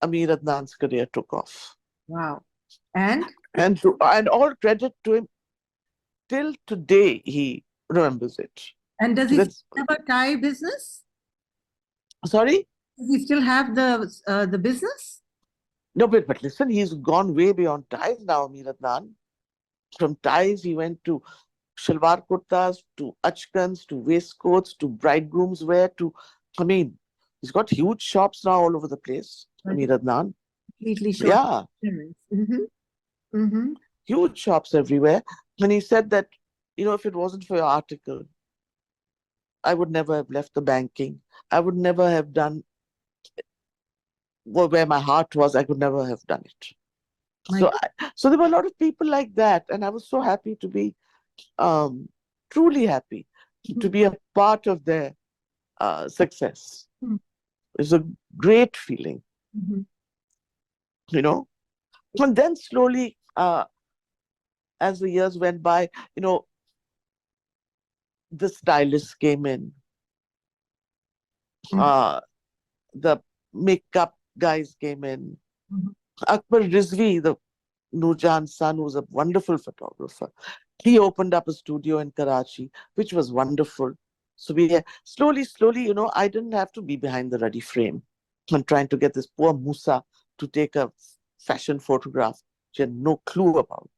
Speaker 2: Amir Adnan's career took off.
Speaker 1: Wow. And
Speaker 2: And all credit to him, till today he remembers it.
Speaker 1: and does he still
Speaker 2: That's
Speaker 1: have a tie business?
Speaker 2: sorry?
Speaker 1: Does he still have the business?
Speaker 2: No, but listen, he's gone way beyond ties now, Amir Adnan. From ties, he went to shalwar kurtas, to achkans, to waistcoats, to bridegroom's wear, to, I mean, he's got huge shops now all over the place,
Speaker 1: Well, he
Speaker 2: Amir Adnan.
Speaker 1: completely showed
Speaker 2: Yeah,
Speaker 1: appearance. Mm-hmm.
Speaker 2: huge shops everywhere. And he said that, if it wasn't for your article, I would never have left the banking. I would never have done where my heart was. I could never have done it.
Speaker 1: My
Speaker 2: So, so there were a lot of people like that, and I was so happy to be, um, truly happy to be a part of their success. It's a great feeling,
Speaker 1: mm-hmm.
Speaker 2: you know. And then slowly, as the years went by, you know, the stylists came in, uh, the makeup guys came in.
Speaker 1: Mm-hmm.
Speaker 2: Akbar Rizvi, the Nurjan's son, who was a wonderful photographer, he opened up a studio in Karachi, which was wonderful. So we slowly, slowly, I didn't have to be behind the ruddy frame and trying to get this poor Musa to take a fashion photograph she had no clue about,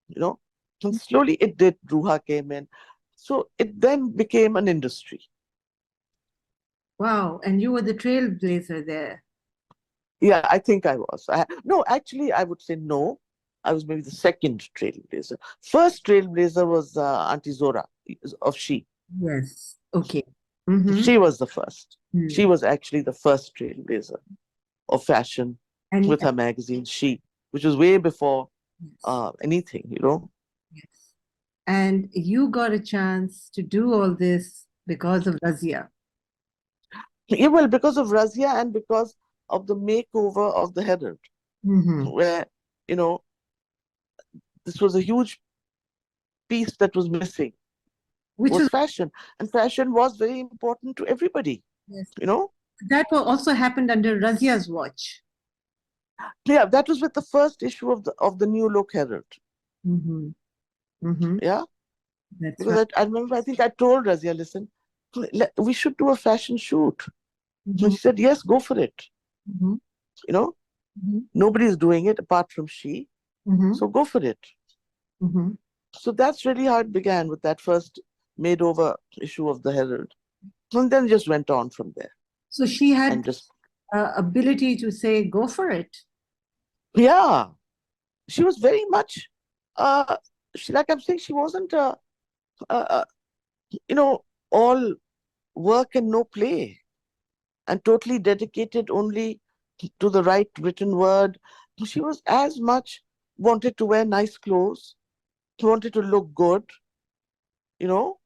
Speaker 2: you know. And slowly it did. Ruha came in. So it then became an industry.
Speaker 1: Wow. And you were the trailblazer there.
Speaker 2: Yeah, I think I was. No, actually, I would say no. I was maybe the second trailblazer. First trailblazer was Auntie Zora of She.
Speaker 1: Yes. Okay. Mm-hmm.
Speaker 2: She was the first.
Speaker 1: Mm.
Speaker 2: She was actually the first trailblazer of fashion
Speaker 1: And
Speaker 2: with her magazine, She, which was way before
Speaker 1: yes,
Speaker 2: anything, you know.
Speaker 1: yes. And you got a chance to do all this because of Razia.
Speaker 2: Yeah, well, because of Razia and because of the makeover of the Herald,
Speaker 1: Mm-hmm.
Speaker 2: where, you know, this was a huge piece that was missing,
Speaker 1: Which
Speaker 2: was
Speaker 1: was,
Speaker 2: fashion. And fashion was very important to everybody,
Speaker 1: yes,
Speaker 2: you know.
Speaker 1: also happened under Razia's watch.
Speaker 2: Yeah, that was with the first issue of the New Look Herald.
Speaker 1: Mm-hmm. Mm-hmm.
Speaker 2: Yeah,
Speaker 1: That's
Speaker 2: because
Speaker 1: right.
Speaker 2: I remember I think I told Razia, listen, we should do a fashion shoot. And
Speaker 1: Mm-hmm.
Speaker 2: she said, yes, go for it.
Speaker 1: Mm-hmm.
Speaker 2: You know,
Speaker 1: Mm-hmm.
Speaker 2: nobody's doing it apart from She,
Speaker 1: Mm-hmm.
Speaker 2: so go for it.
Speaker 1: Mm-hmm.
Speaker 2: So that's really how it began, with that first made over issue of the Herald. And then just went on from there.
Speaker 1: So she
Speaker 2: And
Speaker 1: had
Speaker 2: just,
Speaker 1: ability to say, go for it.
Speaker 2: yeah, she was very much, uh, like I'm saying, she wasn't, uh, you know, all work and no play, and totally dedicated only to the right written word. She was as much wanted to wear nice clothes, wanted to look good, you know,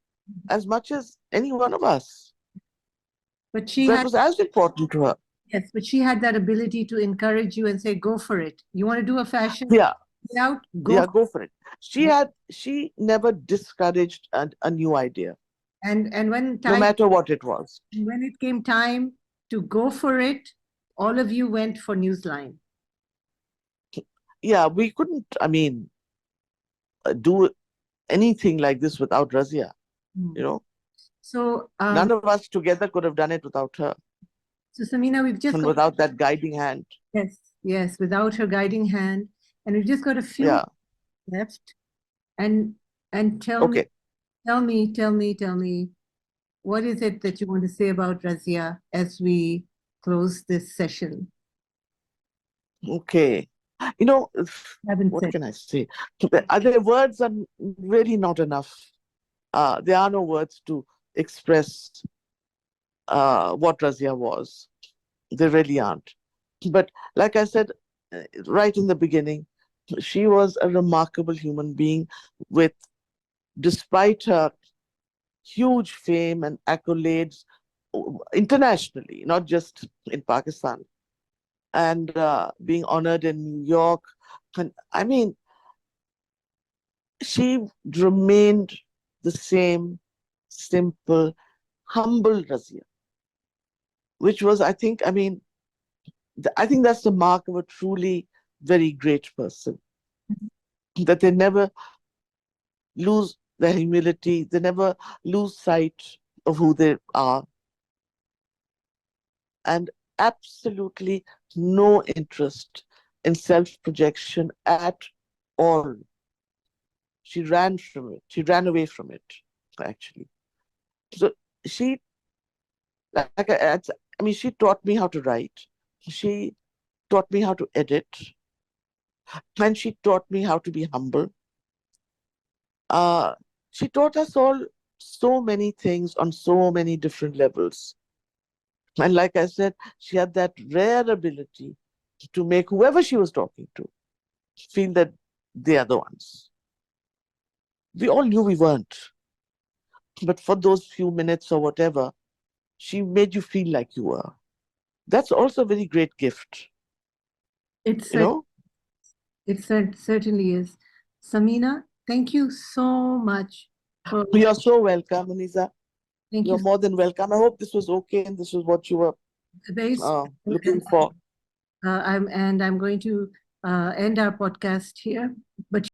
Speaker 2: as much as any one of us.
Speaker 1: But she
Speaker 2: That
Speaker 1: had,
Speaker 2: was as important to her.
Speaker 1: yes, but she had that ability to encourage you and say, go for it. You want to do a fashion
Speaker 2: Yeah,
Speaker 1: out? Go
Speaker 2: yeah,
Speaker 1: for
Speaker 2: go for it.
Speaker 1: it.
Speaker 2: She never discouraged a new idea,
Speaker 1: And
Speaker 2: no matter what it was.
Speaker 1: when it came time to go for it, all of you went for Newsline.
Speaker 2: Yeah, we couldn't, I mean, do anything like this without Razia,
Speaker 1: Hmm.
Speaker 2: you know.
Speaker 1: So,
Speaker 2: None of us together could have done it without her
Speaker 1: so Samina, we've just
Speaker 2: and
Speaker 1: got,
Speaker 2: without that guiding hand.
Speaker 1: yes, yes, without her guiding hand, and we've just got a few
Speaker 2: Yeah.
Speaker 1: left. And tell me,
Speaker 2: Okay.
Speaker 1: tell me, what is it that you want to say about Razia as we close this session?
Speaker 2: Okay. You know,
Speaker 1: Haven't
Speaker 2: what
Speaker 1: said.
Speaker 2: can I say? The words are really not enough. There are no words to express what Razia was. They really aren't. But like I said right in the beginning, she was a remarkable human being with, despite her huge fame and accolades internationally, not just in Pakistan, and being honored in New York. And I mean, she remained the same simple, humble Razia, which was, I think, I mean, I think that's the mark of a truly very great person, that they never lose their humility, they never lose sight of who they are, and absolutely no interest in self projection at all. She ran from it, she ran away from it, actually. So she, I mean, she taught me how to write, she taught me how to edit, and she taught me how to be humble. Uh, she taught us all so many things on so many different levels. And like I said, she had that rare ability to make whoever she was talking to feel that they are the ones. We all knew we weren't, but for those few minutes or whatever, she made you feel like you were. That's also a very great gift,
Speaker 1: It's
Speaker 2: you know?
Speaker 1: certainly is. Samina, thank you so much for,
Speaker 2: You're so welcome, Maniza.
Speaker 1: thank
Speaker 2: You're
Speaker 1: you.
Speaker 2: more than welcome. I hope this was okay and this was what you were
Speaker 1: Very,
Speaker 2: looking for.
Speaker 1: I'm going to end our podcast here. But